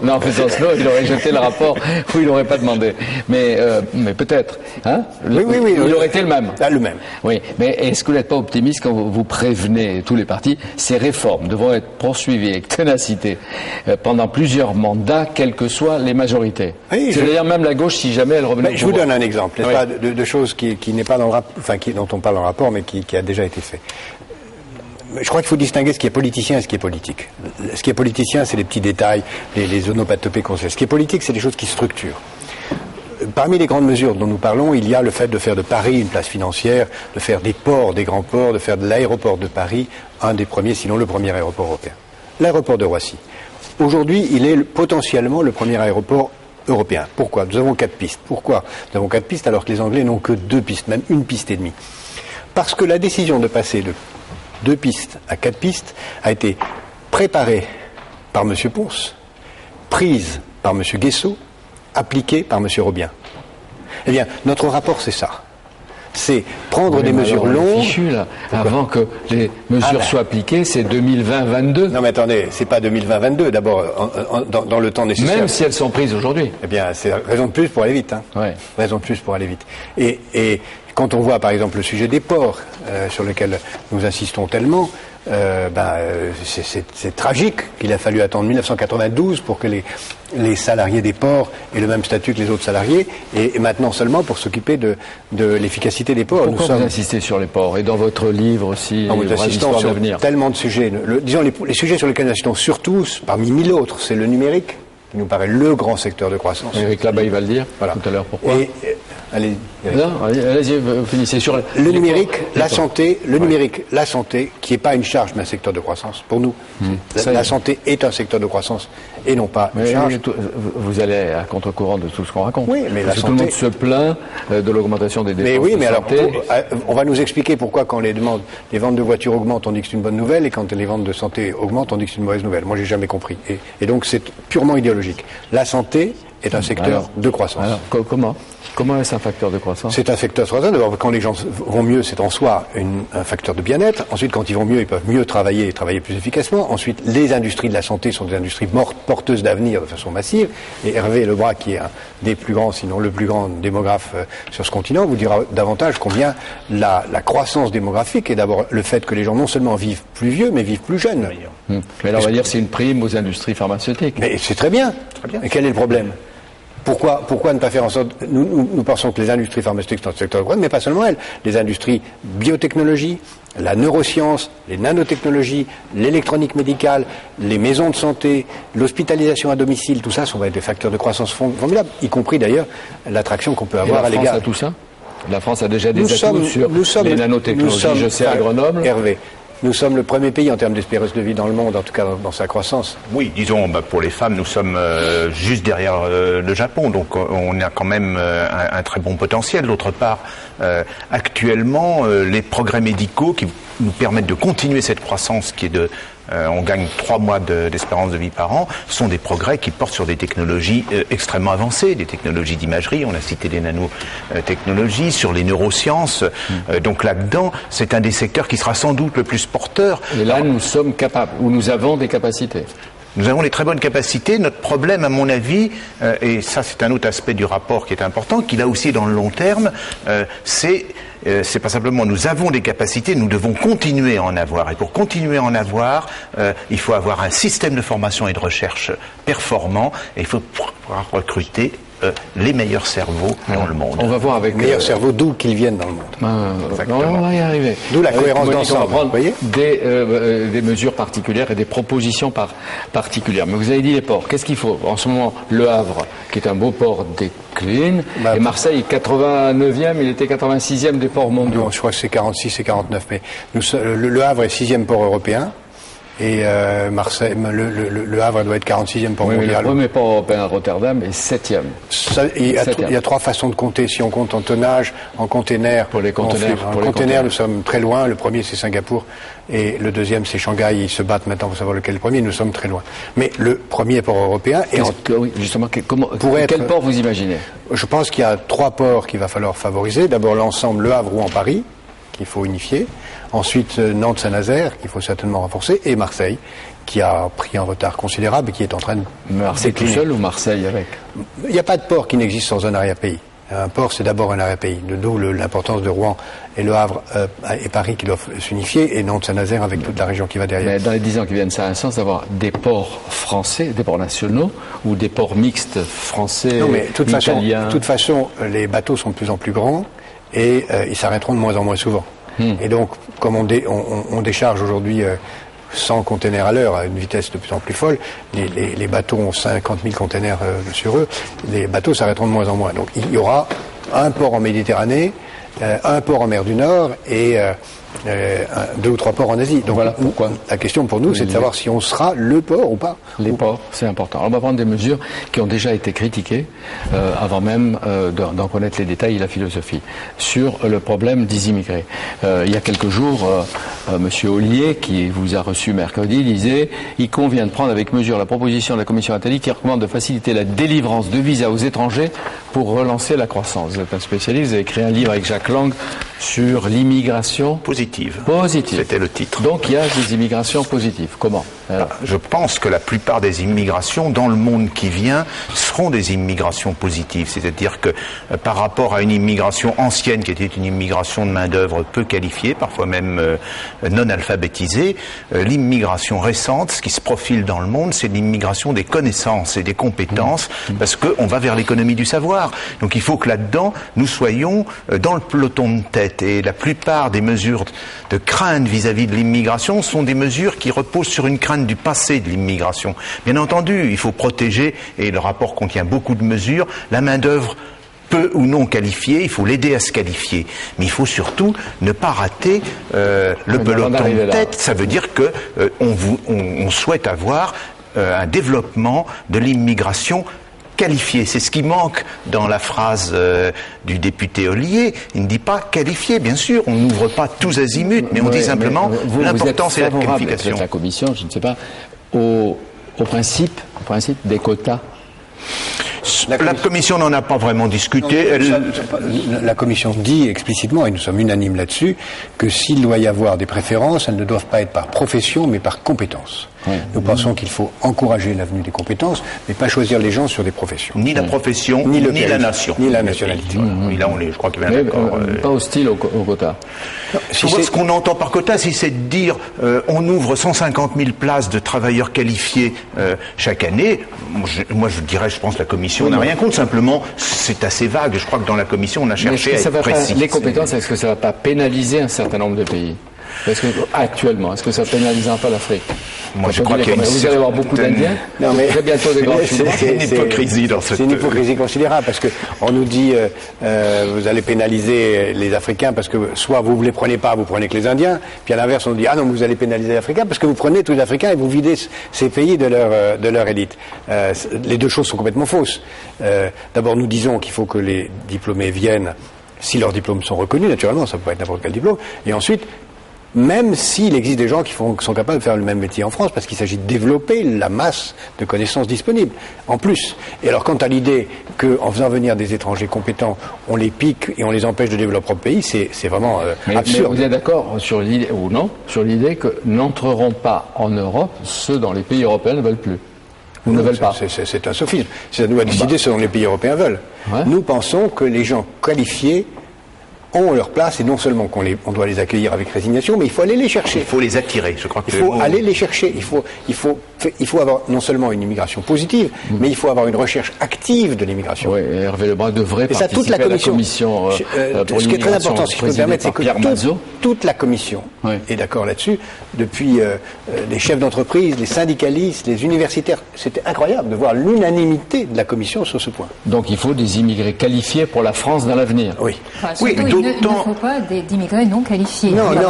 non, Besançon, il aurait jeté le rapport où il n'aurait pas demandé. Mais peut-être, hein? Oui, il aurait été le même. Le même. Oui, mais est-ce que vous n'êtes pas optimiste quand vous prévenez tous les partis, ces réformes devront être poursuivies avec ténacité pendant plusieurs mandats, quelles que soient les majorités. Oui, c'est-à-dire même la gauche, si jamais elle revenait au pouvoir. Je vous donne un exemple, n'est-ce pas, de choses qui n'est pas dans le rapport, enfin dont on parle dans le rapport, mais qui a déjà été fait. Je crois qu'il faut distinguer ce qui est politicien et ce qui est politique. Ce qui est politicien, c'est les petits détails, les onomatopées qu'on sait. Ce qui est politique, c'est des choses qui structurent. Parmi les grandes mesures dont nous parlons, il y a le fait de faire de Paris une place financière, de faire des ports, des grands ports, de faire de l'aéroport de Paris un des premiers, sinon le premier aéroport européen. L'aéroport de Roissy. Aujourd'hui, il est potentiellement le premier aéroport européen. Pourquoi? Nous avons 4 pistes. Pourquoi nous avons 4 pistes alors que les Anglais n'ont que 2 pistes, même 1 piste et demie? Parce que la décision de passer de 2 pistes à 4 pistes a été préparée par M. Ponce, prise par M. Guessot, appliquée par M. Robien. Eh bien, notre rapport, c'est ça. C'est prendre des mesures longues. Fichu, là. Avant que les mesures soient appliquées, c'est 2020-22. Non mais attendez, c'est pas 2020-22. D'abord, dans le temps nécessaire. Même si elles sont prises aujourd'hui. Eh bien, c'est raison de plus pour aller vite. Hein. Ouais. Raison de plus pour aller vite. Et quand on voit, par exemple, le sujet des ports, sur lequel nous insistons tellement, c'est tragique qu'il a fallu attendre 1992 pour que les salariés des ports aient le même statut que les autres salariés, et maintenant seulement pour s'occuper de l'efficacité des ports. Pourquoi vous insistez sur les ports? Et dans votre livre aussi, nous insistons sur tellement de sujets. Disons, les sujets sur lesquels nous insistons surtout, parmi 1000 autres, c'est le numérique, qui nous paraît le grand secteur de croissance. Éric Labaye va le dire tout à l'heure. Pourquoi? Allez, vous finissez sur le numérique, la santé, la santé, qui n'est pas une charge, mais un secteur de croissance. Pour nous, la santé est un secteur de croissance et non pas une charge. Vous allez à contre-courant de tout ce qu'on raconte. Oui, mais la santé... tout le monde se plaint de l'augmentation des dépenses. Mais oui, mais alors, santé. On va nous expliquer pourquoi quand les ventes de voitures augmentent, on dit que c'est une bonne nouvelle, et quand les ventes de santé augmentent, on dit que c'est une mauvaise nouvelle. Moi, j'ai jamais compris. Et donc, c'est purement idéologique. La santé est un secteur de croissance. Alors, comment est-ce un facteur de croissance? C'est un facteur de croissance. D'abord, quand les gens vont mieux, c'est en soi un facteur de bien-être. Ensuite, quand ils vont mieux, ils peuvent mieux travailler et travailler plus efficacement. Ensuite, les industries de la santé sont des industries porteuses d'avenir de façon massive. Et Hervé Lebras, qui est un des plus grands, sinon le plus grand démographe sur ce continent, vous dira davantage combien la croissance démographique est d'abord le fait que les gens non seulement vivent plus vieux, mais vivent plus jeunes. Mais alors, on va dire que c'est une prime aux industries pharmaceutiques. Mais c'est très bien. Et quel est le problème? Pourquoi ne pas faire en sorte... Nous pensons que les industries pharmaceutiques sont un secteur de croissance, mais pas seulement elles. Les industries biotechnologie, la neuroscience, les nanotechnologies, l'électronique médicale, les maisons de santé, l'hospitalisation à domicile, tout ça sont des facteurs de croissance formidables, y compris d'ailleurs l'attraction qu'on peut avoir à l'égard... La France a tout ça? La France a déjà des atouts sur les nanotechnologies, je sais, à Grenoble. Hervé, nous sommes le premier pays en termes d'espérance de vie dans le monde, en tout cas dans sa croissance. Oui, disons, pour les femmes, nous sommes juste derrière le Japon, donc on a quand même un très bon potentiel. D'autre part, actuellement, les progrès médicaux qui nous permettent de continuer cette croissance qui est on gagne 3 mois d'espérance de vie par an, sont des progrès qui portent sur des technologies extrêmement avancées, des technologies d'imagerie, on a cité les nanotechnologies, sur les neurosciences. Donc là-dedans, c'est un des secteurs qui sera sans doute le plus porteur. Et là, nous sommes capables, ou nous avons des capacités. Nous avons des très bonnes capacités. Notre problème, à mon avis, et ça c'est un autre aspect du rapport qui est important, qui là aussi dans le long terme, c'est pas simplement nous avons des capacités, nous devons continuer à en avoir. Et pour continuer à en avoir, il faut avoir un système de formation et de recherche performant, et il faut pouvoir recruter les meilleurs cerveaux dans le monde. On va voir avec... Les meilleurs cerveaux, d'où qu'ils viennent dans le monde. On va y arriver. D'où la cohérence d'ensemble. On va prendre des mesures particulières et des propositions particulières. Mais vous avez dit les ports. Qu'est-ce qu'il faut? En ce moment, Le Havre, qui est un beau port, décline. Et Marseille, 89e, il était 86e des ports mondiaux. Non, je crois que c'est 46 et 49. Mais Le Havre est 6e port européen. Et Marseille, le Havre doit être 46e port mondial. Le premier port européen à Rotterdam est 7e. Il y a 3 façons de compter. Si on compte en tonnage, en container. Pour les conteneurs. En container, nous sommes très loin. Le premier, c'est Singapour. Et le deuxième, c'est Shanghai. Ils se battent maintenant pour savoir lequel est le premier. Nous sommes très loin. Mais le premier port européen est oui, justement, quel port vous imaginez? Je pense qu'il y a 3 ports qu'il va falloir favoriser. D'abord, l'ensemble, Le Havre, Rouen, Paris, qu'il faut unifier. Ensuite, Nantes-Saint-Nazaire, qu'il faut certainement renforcer, et Marseille, qui a pris un retard considérable et qui est en train de... Marseille tout seul ou Marseille avec? Il n'y a pas de port qui n'existe sans un arrière-pays. Un port, c'est d'abord un arrière-pays. D'où l'importance de Rouen et Le Havre et Paris qui doivent s'unifier, et Nantes-Saint-Nazaire avec toute la région qui va derrière. Mais dans les 10 ans qui viennent, ça a un sens d'avoir des ports français, des ports nationaux, ou des ports mixtes français, non, mais italiens? De toute façon, les bateaux sont de plus en plus grands et ils s'arrêteront de moins en moins souvent. Et donc, comme on décharge aujourd'hui 100 containers à l'heure à une vitesse de plus en plus folle, les bateaux ont 50 000 containers sur eux, les bateaux s'arrêteront de moins en moins. Donc il y aura un port en Méditerranée, un port en mer du Nord et 2 ou 3 ports en Asie. Donc voilà pourquoi. La question pour nous, c'est de savoir si on sera le port ou pas. Les ports, c'est important. Alors on va prendre des mesures qui ont déjà été critiquées avant même d'en connaître les détails et la philosophie. Sur le problème des immigrés. Il y a quelques jours, Monsieur Ollier, qui vous a reçu mercredi, disait « Il convient de prendre avec mesure la proposition de la Commission Attali qui recommande de faciliter la délivrance de visas aux étrangers pour relancer la croissance. » Vous êtes un spécialiste, vous avez écrit un livre avec Jacques Lang sur l'immigration positive. C'était le titre. Donc il y a des immigrations positives. Comment? Alors, je pense que la plupart des immigrations dans le monde qui vient seront des immigrations positives. C'est-à-dire que par rapport à une immigration ancienne qui était une immigration de main-d'œuvre peu qualifiée, parfois même non alphabétisée, l'immigration récente, ce qui se profile dans le monde, c'est l'immigration des connaissances et des compétences, parce qu'on va vers l'économie du savoir. Donc il faut que là-dedans, nous soyons dans le peloton de tête. Et la plupart des mesures de crainte vis-à-vis de l'immigration sont des mesures qui reposent sur une crainte du passé de l'immigration. Bien entendu, il faut protéger, et le rapport contient beaucoup de mesures, la main-d'œuvre peu ou non qualifiée, il faut l'aider à se qualifier. Mais il faut surtout ne pas rater le peloton de tête. Ça veut dire que on souhaite avoir un développement de l'immigration qualifié. C'est ce qui manque dans la phrase du député Ollier. Il ne dit pas qualifié, bien sûr. On n'ouvre pas tous azimuts, mais on dit simplement l'important c'est la qualification. La commission, je ne sais pas, au principe des quotas. La commission n'en a pas vraiment discuté. La commission dit explicitement, et nous sommes unanimes là-dessus, que s'il doit y avoir des préférences, elles ne doivent pas être par profession, mais par compétence. Oui. Nous pensons qu'il faut encourager l'avenue des compétences, mais pas choisir les gens sur des professions. Ni la profession, ni la nation. Ni la nationalité. Et là, je crois qu'il y a un accord. Pas hostile au quota. Ce qu'on entend par quota, si c'est de dire on ouvre 150 000 places de travailleurs qualifiés chaque année, moi je dirais, je pense que la commission n'a rien contre, simplement c'est assez vague. Je crois que dans la commission, on a cherché à être précis. Les compétences, est-ce que ça ne va pas pénaliser un certain nombre de pays? Parce que, actuellement, est-ce que ça ne pénalisera pas l'Afrique? Moi, je crois qu'il y a vous allez avoir beaucoup d'Indiens, très bientôt des grands Chinois. C'est une hypocrisie dans ce. C'est une hypocrisie considérable, parce que on nous dit vous allez pénaliser les Africains parce que soit vous ne les prenez pas, vous prenez que les Indiens, puis à l'inverse on nous dit ah non, vous allez pénaliser les Africains parce que vous prenez tous les Africains et vous videz ces pays de leur élite. Les deux choses sont complètement fausses. D'abord, nous disons qu'il faut que les diplômés viennent si leurs diplômes sont reconnus, naturellement, ça peut pas être n'importe quel diplôme, et ensuite même s'il existe des gens qui sont capables de faire le même métier en France, parce qu'il s'agit de développer la masse de connaissances disponibles, en plus. Et alors, quant à l'idée qu'en faisant venir des étrangers compétents, on les pique et on les empêche de développer leur propre pays, c'est vraiment absurde. Mais vous êtes d'accord sur l'idée, ou non, sur l'idée que n'entreront pas en Europe ceux dont les pays européens ne veulent plus? Ou ne veulent pas? C'est un sophisme. C'est à nous à décider ce dont les pays européens veulent. Ouais. Nous pensons que les gens qualifiés ont leur place, et non seulement on doit les accueillir avec résignation, mais il faut aller les chercher. Il faut les attirer, je crois que il faut aller les chercher. Il faut avoir non seulement une immigration positive, mais il faut avoir une recherche active de l'immigration. Oui, et Hervé Lebras devrait participer toute la commission. Ce qui est très important, si je peux me permettre, c'est que toute la commission est d'accord là-dessus. Depuis les chefs d'entreprise, les syndicalistes, les universitaires, c'était incroyable de voir l'unanimité de la commission sur ce point. Donc il faut des immigrés qualifiés pour la France dans l'avenir. Oui. Oui, Il ne faut pas d'immigrés non qualifiés. Non, il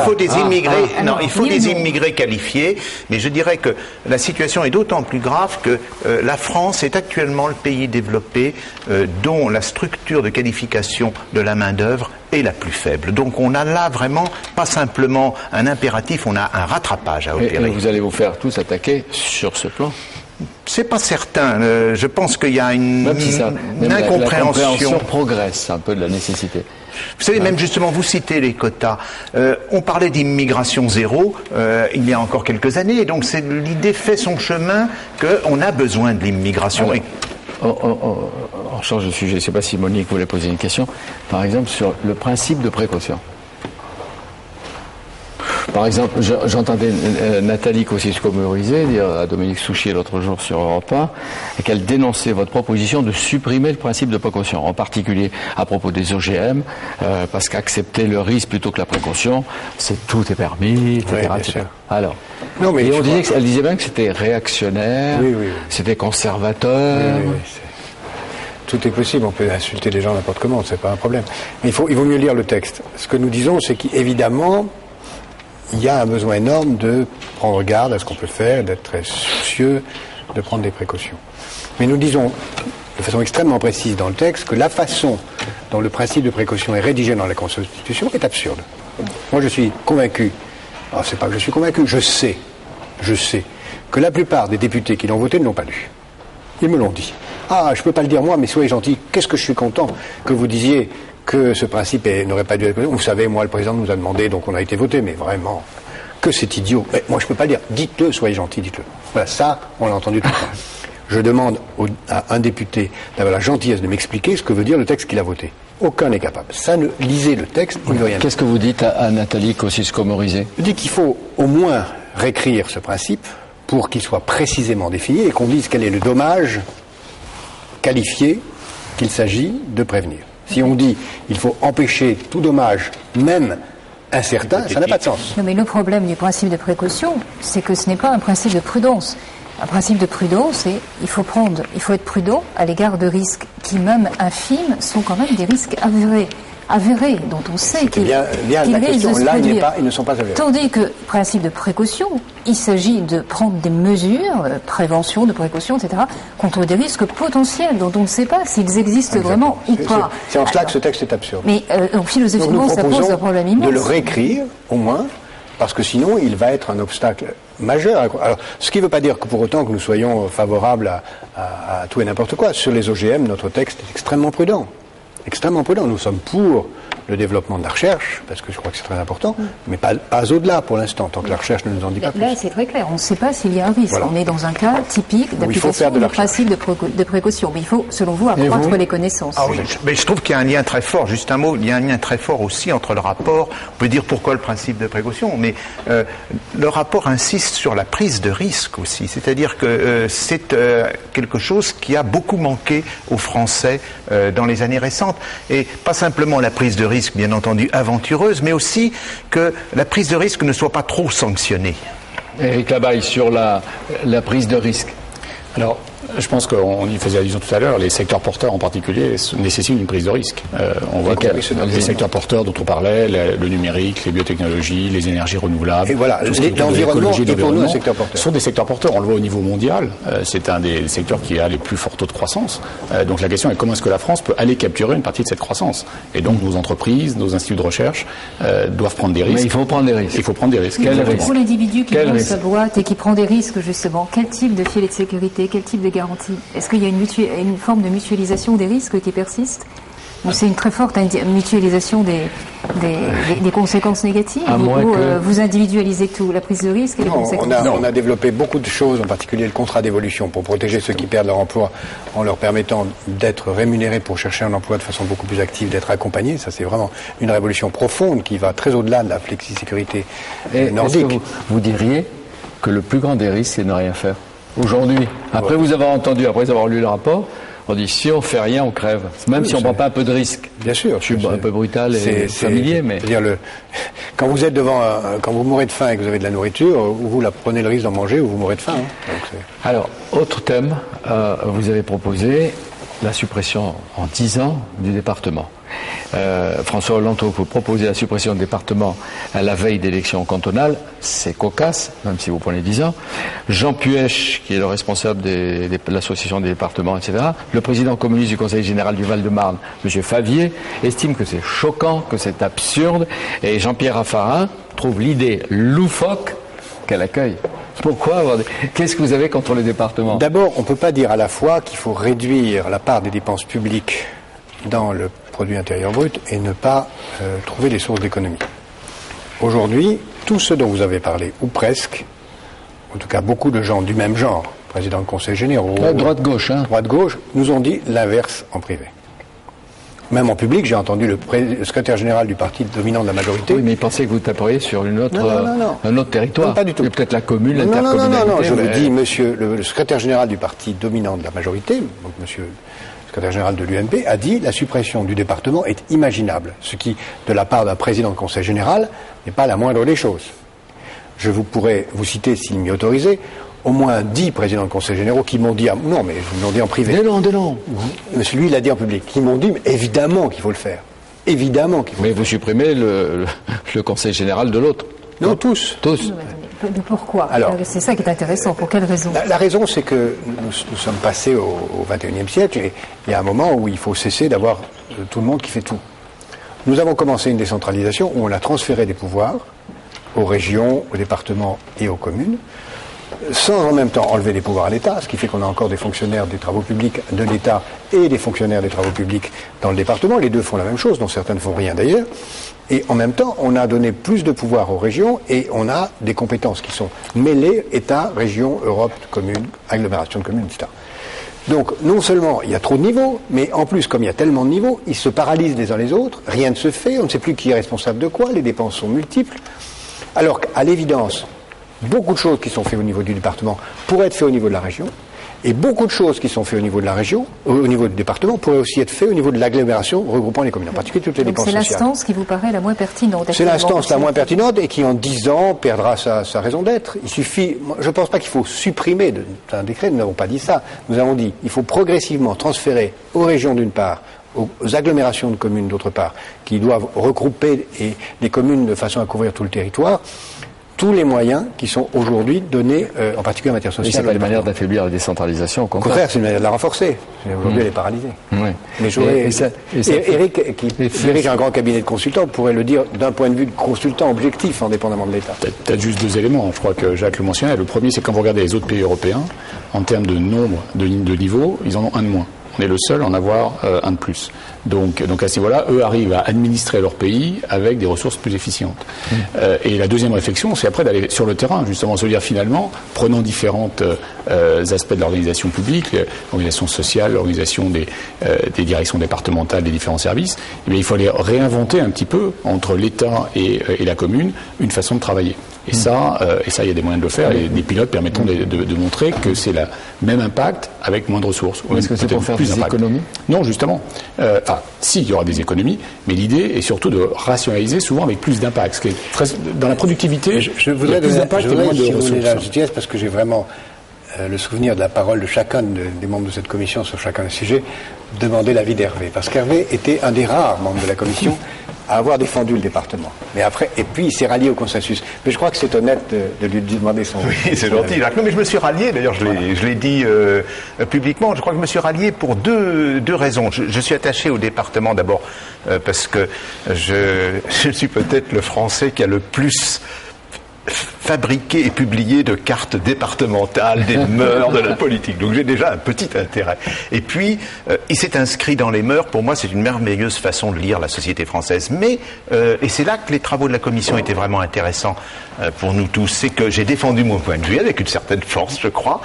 faut des immigrés. Il faut des immigrés qualifiés. Mais je dirais que la situation est d'autant plus grave que la France est actuellement le pays développé dont la structure de qualification de la main-d'œuvre est la plus faible. Donc on a là vraiment pas simplement un impératif, on a un rattrapage à opérer. Et vous allez vous faire tous attaquer sur ce plan? C'est pas certain. Je pense qu'il y a une incompréhension. La compréhension progresse un peu de la nécessité. Vous savez, même justement, vous citez les quotas. On parlait d'immigration zéro il y a encore quelques années, et donc l'idée fait son chemin qu'on a besoin de l'immigration. On change de sujet. Je ne sais pas si Monique voulait poser une question. Par exemple, sur le principe de précaution. Par exemple, j'entendais Nathalie Kosciusko-Morizet dire à Dominique Souchier l'autre jour sur Europe 1 et qu'elle dénonçait votre proposition de supprimer le principe de précaution, en particulier à propos des OGM, parce qu'accepter le risque plutôt que la précaution, tout est permis, etc. Oui, etc. Alors, elle disait bien que c'était réactionnaire, c'était conservateur. Tout est possible, on peut insulter les gens n'importe comment, c'est pas un problème. Mais il vaut mieux lire le texte. Ce que nous disons, c'est qu'évidemment, il y a un besoin énorme de prendre garde à ce qu'on peut faire, d'être très soucieux, de prendre des précautions. Mais nous disons de façon extrêmement précise dans le texte que la façon dont le principe de précaution est rédigé dans la Constitution est absurde. Moi je suis convaincu, c'est pas que je suis convaincu, je sais que la plupart des députés qui l'ont voté ne l'ont pas lu. Ils me l'ont dit. Je peux pas le dire moi, mais soyez gentils, qu'est-ce que je suis content que vous disiez que ce principe n'aurait pas dû être... Vous savez, moi, le président nous a demandé, donc on a été voté, mais vraiment, que c'est idiot. Mais moi, je peux pas le dire. Dites-le, soyez gentils, dites-le. Voilà, ça, on l'a entendu tout le temps. Je demande à un député d'avoir la gentillesse de m'expliquer ce que veut dire le texte qu'il a voté. Aucun n'est capable. Ça, lisez le texte, il ne veut rien dire. Qu'est-ce que vous dites à Nathalie Kosciusko-Morizet? Je dis qu'il faut au moins réécrire ce principe pour qu'il soit précisément défini et qu'on dise quel est le dommage qualifié qu'il s'agit de prévenir. Si on dit il faut empêcher tout dommage, même incertain, ça n'a pas de sens. Non, mais le problème du principe de précaution, c'est que ce n'est pas un principe de prudence. Un principe de prudence, c'est il faut être prudent à l'égard de risques qui, même infimes, sont quand même des risques avérés, dont on sait qu'ils risquent de se produire. Ils ne sont pas avérés. Tandis que, principe de précaution, il s'agit de prendre des mesures, prévention, de précaution, etc., contre des risques potentiels dont on ne sait pas s'ils existent vraiment ou pas. C'est en cela que ce texte est absurde. Mais philosophiquement, ça pose un problème immense. De le réécrire, au moins, parce que sinon, il va être un obstacle majeur. Alors, ce qui ne veut pas dire que pour autant que nous soyons favorables à tout et n'importe quoi. Sur les OGM, notre texte est extrêmement prudent. Extrêmement prudent. Nous sommes pour le développement de la recherche, parce que je crois que c'est très important, mais pas au-delà pour l'instant, tant que la recherche ne nous en dit pas plus. Là, c'est très clair. On ne sait pas s'il y a un risque. Voilà. On est dans un cas typique d'application du principe de précaution. Mais il faut, selon vous, accroître les connaissances. Mais je trouve qu'il y a un lien très fort, juste un mot, il y a un lien très fort aussi entre le rapport, on peut dire pourquoi le principe de précaution, mais le rapport insiste sur la prise de risque aussi. C'est-à-dire que c'est quelque chose qui a beaucoup manqué aux Français dans les années récentes. Et pas simplement la prise de risque, bien entendu, aventureuse, mais aussi que la prise de risque ne soit pas trop sanctionnée. Éric Labaille, sur la prise de risque. Alors, je pense qu'on y faisait allusion tout à l'heure, les secteurs porteurs en particulier nécessitent une prise de risque. On voit que les secteurs porteurs dont on parlait, le numérique, les biotechnologies, les énergies renouvelables, et voilà, l'environnement est pour nous un secteur porteur. Sont des secteurs porteurs, on le voit au niveau mondial, c'est un des secteurs qui a les plus forts taux de croissance. Donc la question est comment est-ce que la France peut aller capturer une partie de cette croissance. Et donc nos entreprises, nos instituts de recherche doivent prendre des risques. Mais il faut prendre des risques. Il faut prendre des risques. Pour l'individu qui monte sa boîte et qui prend des risques, justement, quel type de filet de sécurité, quel type de garantie? Est-ce qu'il y a une forme de mutualisation des risques qui persiste? Ou c'est une très forte mutualisation des conséquences négatives? Vous individualisez tout, la prise de risque et les conséquences? On a développé beaucoup de choses, en particulier le contrat d'évolution, pour protéger ceux qui perdent leur emploi en leur permettant d'être rémunérés pour chercher un emploi de façon beaucoup plus active, d'être accompagnés. Ça, c'est vraiment une révolution profonde qui va très au-delà de la flexisécurité nordique. Est-ce que vous diriez que le plus grand des risques, c'est de ne rien faire? Aujourd'hui, après vous avoir entendu, après avoir lu le rapport, on dit si on fait rien, on crève. Même si on ne prend pas un peu de risque. Bien sûr. Je suis un peu brutal et familier, mais. C'est-à-dire quand vous êtes quand vous mourrez de faim et que vous avez de la nourriture, vous prenez le risque d'en manger ou vous mourrez de faim. Hein. Alors, autre thème, vous avez proposé, la suppression en 10 ans du département. François Hollande vous proposez la suppression du département à la veille d'élections cantonales, c'est cocasse, même si vous prenez 10 ans. Jean Puech, qui est le responsable de l'association des départements, etc., le président communiste du Conseil général du Val-de-Marne, M. Favier, estime que c'est choquant, que c'est absurde, et Jean-Pierre Raffarin trouve l'idée loufoque qu'elle accueille. Pourquoi avoir Qu'est-ce que vous avez contre les départements? D'abord, on ne peut pas dire à la fois qu'il faut réduire la part des dépenses publiques dans le produit intérieur brut et ne pas trouver des sources d'économie. Aujourd'hui, tout ce dont vous avez parlé, ou presque, en tout cas beaucoup de gens du même genre, président de conseil généraux, droite-gauche, droite-gauche, nous ont dit l'inverse en privé. Même en public, j'ai entendu le secrétaire général du parti dominant de la majorité. Oui, mais il pensait que vous taperiez sur un autre territoire. Non, pas du tout. Peut-être la commune, l'intercommunalité. Non, je vous dis, monsieur, le secrétaire général du parti dominant de la majorité, donc monsieur le secrétaire général de l'UMP, a dit la suppression du département est imaginable. Ce qui, de la part d'un président de conseil général, n'est pas la moindre des choses. Je pourrais vous citer, s'il m'y autorisait, au moins 10 présidents de conseil généraux qui m'ont dit, non, mais ils m'ont dit en privé. Non. Monsieur, lui, il a dit en public, qui m'ont dit, mais évidemment qu'il faut le faire. Évidemment qu'il faut le faire. Mais vous supprimez le conseil général de l'autre. Non, tous. Mais pourquoi? Alors, c'est ça qui est intéressant. Pour quelle raison? La raison, c'est que nous sommes passés au XXIe siècle et il y a un moment où il faut cesser d'avoir tout le monde qui fait tout. Nous avons commencé une décentralisation où on a transféré des pouvoirs aux régions, aux départements et aux communes, sans en même temps enlever des pouvoirs à l'État, ce qui fait qu'on a encore des fonctionnaires des travaux publics de l'État et des fonctionnaires des travaux publics dans le département. Les deux font la même chose, dont certains ne font rien d'ailleurs. Et en même temps, on a donné plus de pouvoir aux régions et on a des compétences qui sont mêlées, État, région, Europe, communes, agglomération de communes, etc. Donc, non seulement il y a trop de niveaux, mais en plus, comme il y a tellement de niveaux, ils se paralysent les uns les autres, rien ne se fait, on ne sait plus qui est responsable de quoi, les dépenses sont multiples. Alors qu'à l'évidence, beaucoup de choses qui sont faites au niveau du département pourraient être faites au niveau de la région, et beaucoup de choses qui sont faites au niveau de la région, au niveau du département, pourraient aussi être faites au niveau de l'agglomération regroupant les communes, en particulier toutes les dépenses sociales. C'est l'instance qui vous paraît la moins pertinente. C'est l'instance la moins pertinente et qui en 10 ans perdra sa raison d'être. Il suffit, je ne pense pas qu'il faut supprimer un décret, nous n'avons pas dit ça. Nous avons dit qu'il faut progressivement transférer aux régions d'une part, aux agglomérations de communes d'autre part, qui doivent regrouper les communes de façon à couvrir tout le territoire, tous les moyens qui sont aujourd'hui donnés, en particulier en matière sociale. Mais c'est pas une manière d'affaiblir la décentralisation, au contraire. C'est une manière de la renforcer. Aujourd'hui, elle est paralysée. Oui. Mais Eric, qui dirige un grand cabinet de consultants, pourrait le dire d'un point de vue de consultant objectif, indépendamment de l'État. Peut-être juste 2 éléments. Je crois que Jacques le mentionnait. Le premier, c'est quand vous regardez les autres pays européens, en termes de nombre de niveaux, ils en ont un de moins. On est le seul à en avoir un de plus. Donc à ce niveau-là, eux arrivent à administrer leur pays avec des ressources plus efficientes. Et la deuxième réflexion, c'est après d'aller sur le terrain, justement, se dire finalement, prenant différents aspects de l'organisation publique, l'organisation sociale, l'organisation des directions départementales des différents services, eh bien, il faut aller réinventer un petit peu, entre l'État et la commune, une façon de travailler. Et ça, il y a des moyens de le faire, et des pilotes permettront de montrer que c'est le même impact avec moins de ressources. Est-ce que c'est pour faire des économies? Non, justement. Si, il y aura des économies, mais l'idée est surtout de rationaliser souvent avec plus d'impact. Ce qui est très, dans la productivité, je voudrais plus d'impact et moins de ressources. Parce que j'ai vraiment le souvenir de la parole de chacun des membres de cette commission sur chacun des sujets, demander l'avis d'Hervé. Parce qu'Hervé était un des rares membres de la commission à avoir défendu le département. Mais après, et puis il s'est rallié au consensus. Mais je crois que c'est honnête de lui demander son... Oui, c'est gentil, Jacques. Non, mais je me suis rallié, d'ailleurs, je l'ai dit publiquement, je crois que je me suis rallié pour deux raisons. Je suis attaché au département, d'abord, parce que je suis peut-être le Français qui a le plus fabriqué et publié de cartes départementales des mœurs de la politique. Donc j'ai déjà un petit intérêt. Et puis, il s'est inscrit dans les mœurs. Pour moi, c'est une merveilleuse façon de lire la société française. Mais, et c'est là que les travaux de la commission étaient vraiment intéressants pour nous tous, c'est que j'ai défendu mon point de vue avec une certaine force, je crois,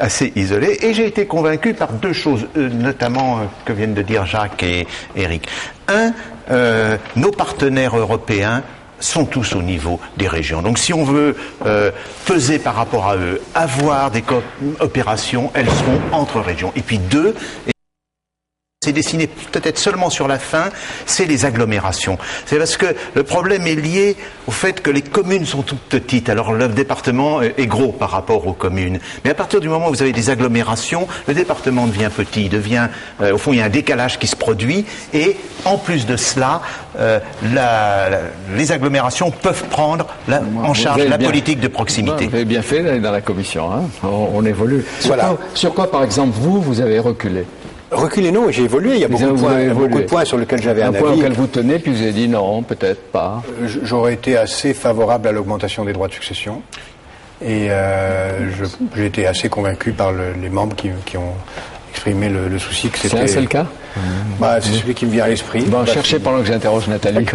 assez isolé. Et j'ai été convaincu par 2 choses, notamment que viennent de dire Jacques et Eric. Nos partenaires européens sont tous au niveau des régions. Donc si on veut peser par rapport à eux, avoir des coopérations, elles seront entre régions. Et puis 2, c'est dessiné peut-être seulement sur la fin, c'est les agglomérations. C'est parce que le problème est lié au fait que les communes sont toutes petites. Alors le département est gros par rapport aux communes. Mais à partir du moment où vous avez des agglomérations, le département devient petit, au fond il y a un décalage qui se produit et en plus de cela, les agglomérations peuvent prendre en charge la politique de proximité. Vous avez bien fait d'aller dans la commission, hein. On évolue. Voilà. Sur quoi par exemple vous avez reculé? Reculé, non, j'ai évolué. Il y a beaucoup de points sur lesquels j'avais un avis. Un point auquel vous tenez, puis vous avez dit non, peut-être pas. J'aurais été assez favorable à l'augmentation des droits de succession. Et j'ai été assez convaincu par les membres qui ont exprimé le souci que c'était... C'est le cas? C'est celui qui me vient à l'esprit. Bon, cherchez pendant que j'interroge Nathalie,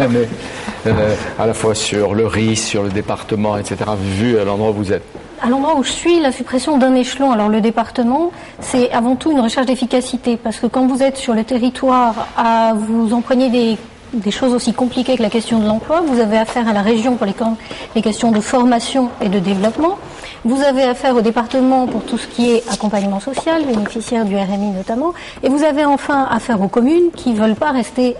à la fois sur le risque, sur le département, etc., vu à l'endroit où vous êtes. À l'endroit où je suis, la suppression d'un échelon, alors le département, c'est avant tout une recherche d'efficacité, parce que quand vous êtes sur le territoire à vous empoigner des choses aussi compliquées que la question de l'emploi, vous avez affaire à la région pour les questions de formation et de développement, vous avez affaire au département pour tout ce qui est accompagnement social, bénéficiaire du RMI notamment, et vous avez enfin affaire aux communes qui ne veulent pas rester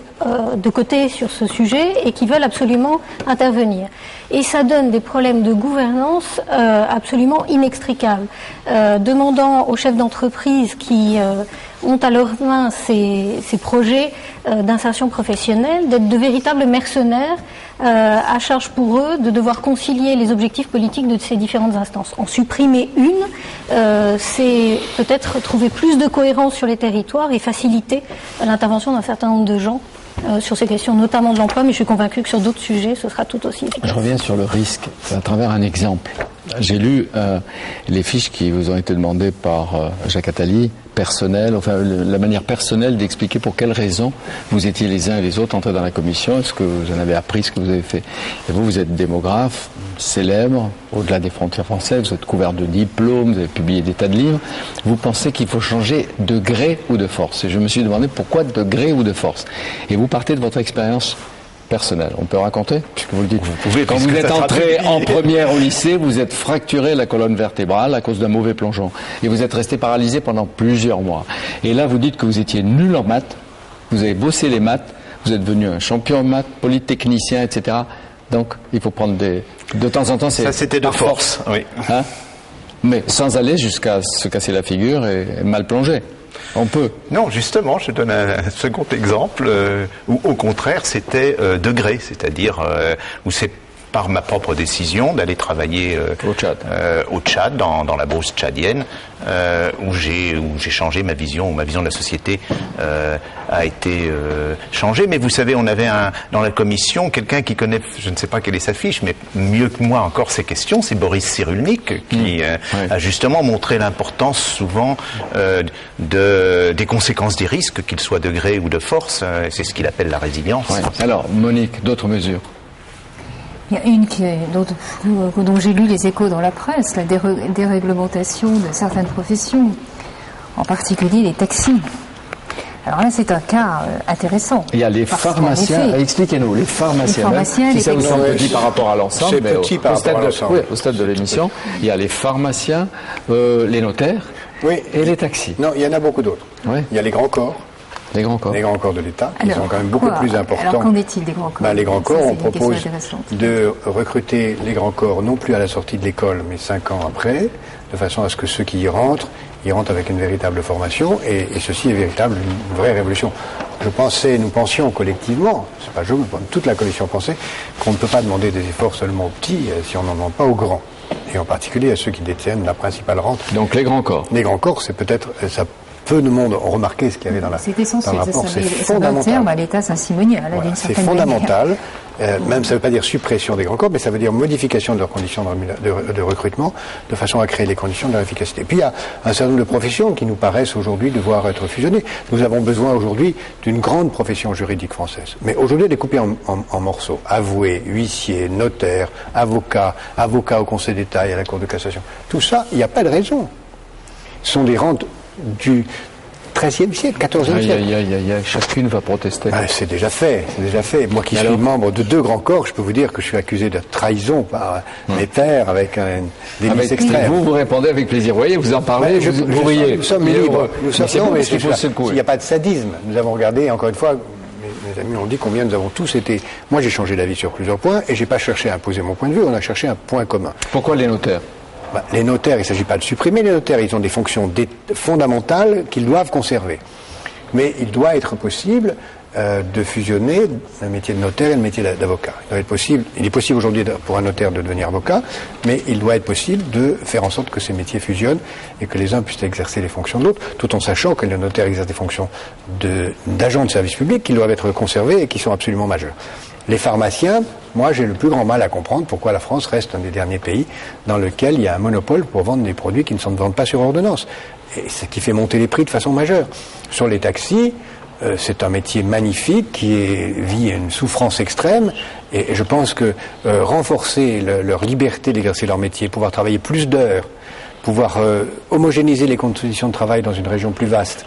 de côté sur ce sujet et qui veulent absolument intervenir. Et ça donne des problèmes de gouvernance absolument inextricables, demandant aux chefs d'entreprise qui ont à leur main ces projets d'insertion professionnelle d'être de véritables mercenaires à charge pour eux de devoir concilier les objectifs politiques de ces différentes instances. En supprimer une, c'est peut-être trouver plus de cohérence sur les territoires et faciliter l'intervention d'un certain nombre de gens sur ces questions, notamment de l'emploi, mais je suis convaincu que sur d'autres sujets, ce sera tout aussi efficace. Je reviens sur le risque à travers un exemple. J'ai lu les fiches qui vous ont été demandées par Jacques Attali, personnelles, enfin la manière personnelle d'expliquer pour quelles raisons vous étiez les uns et les autres entrés dans la commission. Est-ce que vous en avez appris ce que vous avez fait? Et vous êtes démographe, célèbre, au-delà des frontières françaises, vous êtes couvert de diplômes, vous avez publié des tas de livres. Vous pensez qu'il faut changer de gré ou de force? Et je me suis demandé pourquoi de gré ou de force. Et vous partez de votre expérience personnelle. On peut raconter, puisque vous le dites. Vous pouvez, quand vous êtes entré en première au lycée, vous êtes fracturé la colonne vertébrale à cause d'un mauvais plongeon. Et vous êtes resté paralysé pendant plusieurs mois. Et là, vous dites que vous étiez nul en maths, vous avez bossé les maths, vous êtes devenu un champion en maths, polytechnicien, etc. Donc, il faut prendre de temps en temps, ça c'était de force, oui. Hein? Mais sans aller jusqu'à se casser la figure et mal plonger. On peut. Non, justement, je donne un second exemple où, au contraire, c'était degré, c'est-à-dire où c'est par ma propre décision d'aller travailler au Tchad, dans la Brousse tchadienne, où j'ai changé ma vision de la société a été changée. Mais vous savez, on avait dans la commission quelqu'un qui connaît, je ne sais pas quelle est sa fiche, mais mieux que moi encore ces questions, c'est Boris Cyrulnik, qui a justement montré l'importance souvent des conséquences des risques, qu'ils soient de gré ou de force. C'est ce qu'il appelle la résilience. Ouais. Alors, Monique, d'autres mesures? Il y a une dont j'ai lu les échos dans la presse, la déréglementation de certaines professions, en particulier les taxis. Alors là, c'est un cas intéressant. Il y a les pharmaciens, expliquez-nous, les pharmaciens, si ça vous semble petit par rapport à l'ensemble, c'est petit par rapport à l'ensemble. Oui, au stade de l'émission, il y a les pharmaciens, les notaires et les taxis. Non, il y en a beaucoup d'autres. Oui. Il y a les grands corps. Les grands corps. Les grands corps de l'État, ils sont quand même beaucoup plus importants. Alors qu'en est-il des grands corps? Les grands corps, on propose de recruter les grands corps non plus à la sortie de l'école, mais 5 ans après, de façon à ce que ceux qui y rentrent avec une véritable formation, et ceci est véritable, une vraie révolution. Nous pensions collectivement, c'est pas je, toute la commission pensait, qu'on ne peut pas demander des efforts seulement aux petits si on n'en demande pas aux grands. Et en particulier à ceux qui détiennent la principale rente. Donc les grands corps. Les grands corps, c'est peut-être, peu de monde ont remarqué ce qu'il y avait dans la C'est essentiel, dans le rapport. C'est fondamental. À l'État Saint-Simonien, voilà, c'est fondamental. Même ça ne veut pas dire suppression des grands corps, mais ça veut dire modification de leurs conditions de recrutement, de façon à créer les conditions de leur efficacité. Et puis il y a un certain nombre de professions qui nous paraissent aujourd'hui devoir être fusionnées. Nous avons besoin aujourd'hui d'une grande profession juridique française. Mais aujourd'hui elle est coupée en morceaux. Avoué, huissier, notaire, avocat au Conseil d'État et à la Cour de cassation. Tout ça, il n'y a pas de raison. Ce sont des rentes XIIIe siècle, XIVe siècle. Chacune va protester. C'est déjà fait, Moi qui suis membre de 2 grands corps, je peux vous dire que je suis accusé de trahison par mes pairs avec des listes extrêmes. Vous répondez avec plaisir. Vous voyez, vous en parlez, vous riez. Nous sommes libres. Il n'y a pas de sadisme. Nous avons regardé, encore une fois, mes amis ont dit combien nous avons tous été... Moi, j'ai changé d'avis sur plusieurs points et j'ai pas cherché à imposer mon point de vue, on a cherché un point commun. Pourquoi les notaires ? Les notaires, il ne s'agit pas de supprimer les notaires, ils ont des fonctions fondamentales qu'ils doivent conserver. Mais il doit être possible de fusionner le métier de notaire et le métier d'avocat. Il est possible aujourd'hui pour un notaire de devenir avocat, mais il doit être possible de faire en sorte que ces métiers fusionnent et que les uns puissent exercer les fonctions de l'autre, tout en sachant que les notaires exercent des fonctions d'agents de service public qui doivent être conservées et qui sont absolument majeures. Les pharmaciens, moi j'ai le plus grand mal à comprendre pourquoi la France reste un des derniers pays dans lequel il y a un monopole pour vendre des produits qui ne se vendent pas sur ordonnance. Et ce qui fait monter les prix de façon majeure. Sur les taxis, c'est un métier magnifique qui vit une souffrance extrême et je pense que renforcer leur liberté d'exercer leur métier, pouvoir travailler plus d'heures, pouvoir homogénéiser les conditions de travail dans une région plus vaste,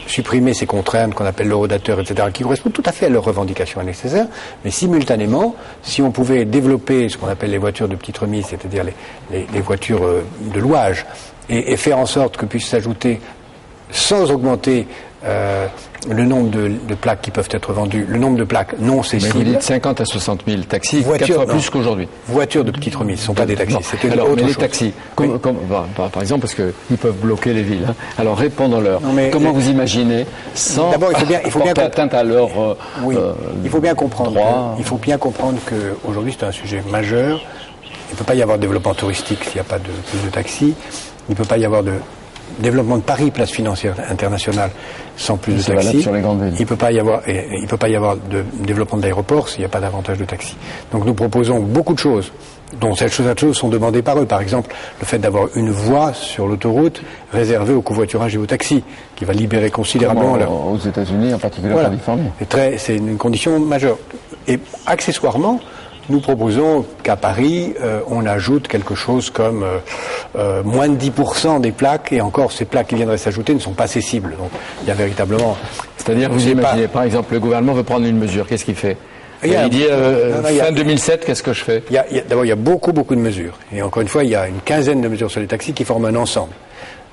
supprimer ces contraintes qu'on appelle l'horodateur, etc., qui correspondent tout à fait à leurs revendications nécessaires, mais simultanément, si on pouvait développer ce qu'on appelle les voitures de petite remise, c'est-à-dire les voitures de louage, et faire en sorte que puissent s'ajouter, sans augmenter le nombre de plaques qui peuvent être vendues, le nombre de plaques non cessibles. Mais vous dites 50 à 60 000 taxis, 4 fois plus qu'aujourd'hui. Voitures de petite remise, ce ne sont pas des taxis. C'est une autre chose. Les taxis, par exemple, parce qu'ils peuvent bloquer les villes. Alors répondons-leur. Comment vous imaginez, sans porter atteinte à leur il faut bien comprendre droit. Il faut bien comprendre qu'aujourd'hui c'est un sujet majeur. Il ne peut pas y avoir de développement touristique s'il n'y a pas plus de taxis. Il ne peut pas y avoir de développement de Paris, place financière internationale, sans plus de taxis. Sur les grandes villes. Il ne peut pas y avoir de développement d'aéroports s'il n'y a pas davantage de taxis. Donc nous proposons beaucoup de choses, dont certaines choses sont demandées par eux. Par exemple, le fait d'avoir une voie sur l'autoroute réservée au covoiturage et aux taxis, qui va libérer considérablement aux États-Unis, en particulier en Californie. C'est une condition majeure. Et accessoirement, nous proposons qu'à Paris, on ajoute quelque chose comme moins de 10% des plaques, et encore ces plaques qui viendraient s'ajouter ne sont pas cessibles. Donc il y a véritablement... C'est-à-dire, vous imaginez, par exemple, le gouvernement veut prendre une mesure, qu'est-ce qu'il fait ? Il dit, fin 2007, qu'est-ce que je fais ? D'abord, il y a beaucoup de mesures. Et encore une fois, il y a une quinzaine de mesures sur les taxis qui forment un ensemble.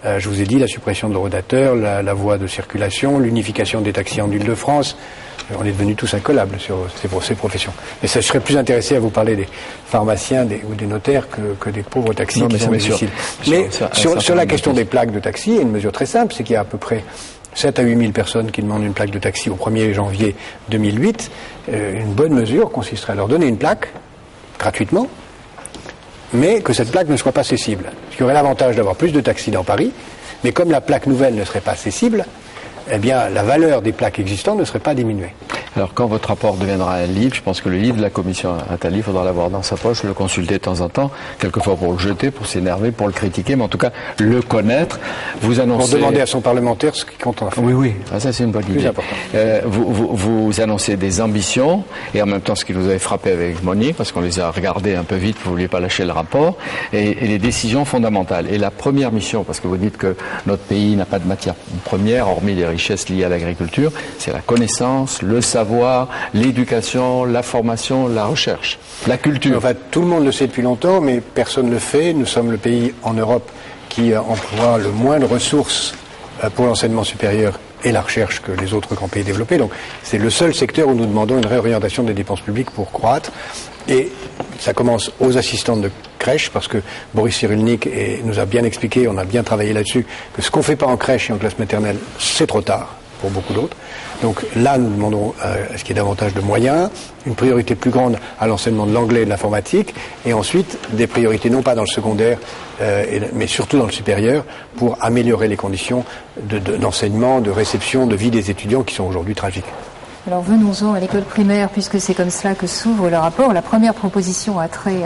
Je vous ai dit, la suppression de l'horodateur, la voie de circulation, l'unification des taxis en Île-de-France. On est devenus tous incollables sur ces professions. Et ça, je serais plus intéressé à vous parler des pharmaciens ou des notaires que des pauvres taxis qui sont difficiles. Mais sur la question des plaques de taxi, il y a une mesure très simple, c'est qu'il y a à peu près 7 à 8 000 personnes qui demandent une plaque de taxi au 1er janvier 2008. Une bonne mesure consisterait à leur donner une plaque, gratuitement, mais que cette plaque ne soit pas cessible. Ce qui aurait l'avantage d'avoir plus de taxis dans Paris, mais comme la plaque nouvelle ne serait pas cessible, eh bien, la valeur des plaques existantes ne serait pas diminuée. Alors, quand votre rapport deviendra un livre, je pense que le livre de la commission Attali, il faudra l'avoir dans sa poche, le consulter de temps en temps, quelquefois pour le jeter, pour s'énerver, pour le critiquer, mais en tout cas, le connaître. Vous annoncez... Pour demander à son parlementaire ce qu'il compte en faire. Oui. Ça, c'est une bonne idée. Plus important. Vous annoncez des ambitions, et en même temps, ce qui vous avait frappé avec Monique, parce qu'on les a regardées un peu vite, vous ne vouliez pas lâcher le rapport, et les décisions fondamentales. Et la première mission, parce que vous dites que notre pays n'a pas de matière première, hormis les richesses liées à l'agriculture, c'est la connaissance, le savoir, l'éducation, la formation, la recherche, la culture. Enfin, tout le monde le sait depuis longtemps, mais personne ne le fait. Nous sommes le pays en Europe qui emploie le moins de ressources pour l'enseignement supérieur et la recherche que les autres grands pays développés. Donc, c'est le seul secteur où nous demandons une réorientation des dépenses publiques pour croître. Et ça commence aux assistantes de crèche, parce que Boris Cyrulnik nous a bien expliqué, on a bien travaillé là-dessus, que ce qu'on ne fait pas en crèche et en classe maternelle, c'est trop tard pour beaucoup d'autres. Donc là, nous demandons à ce qu'il y ait davantage de moyens, une priorité plus grande à l'enseignement de l'anglais et de l'informatique, et ensuite des priorités non pas dans le secondaire, mais surtout dans le supérieur, pour améliorer les conditions d'enseignement, de réception, de vie des étudiants qui sont aujourd'hui tragiques. Alors venons-en à l'école primaire, puisque c'est comme cela que s'ouvre le rapport. La première proposition a trait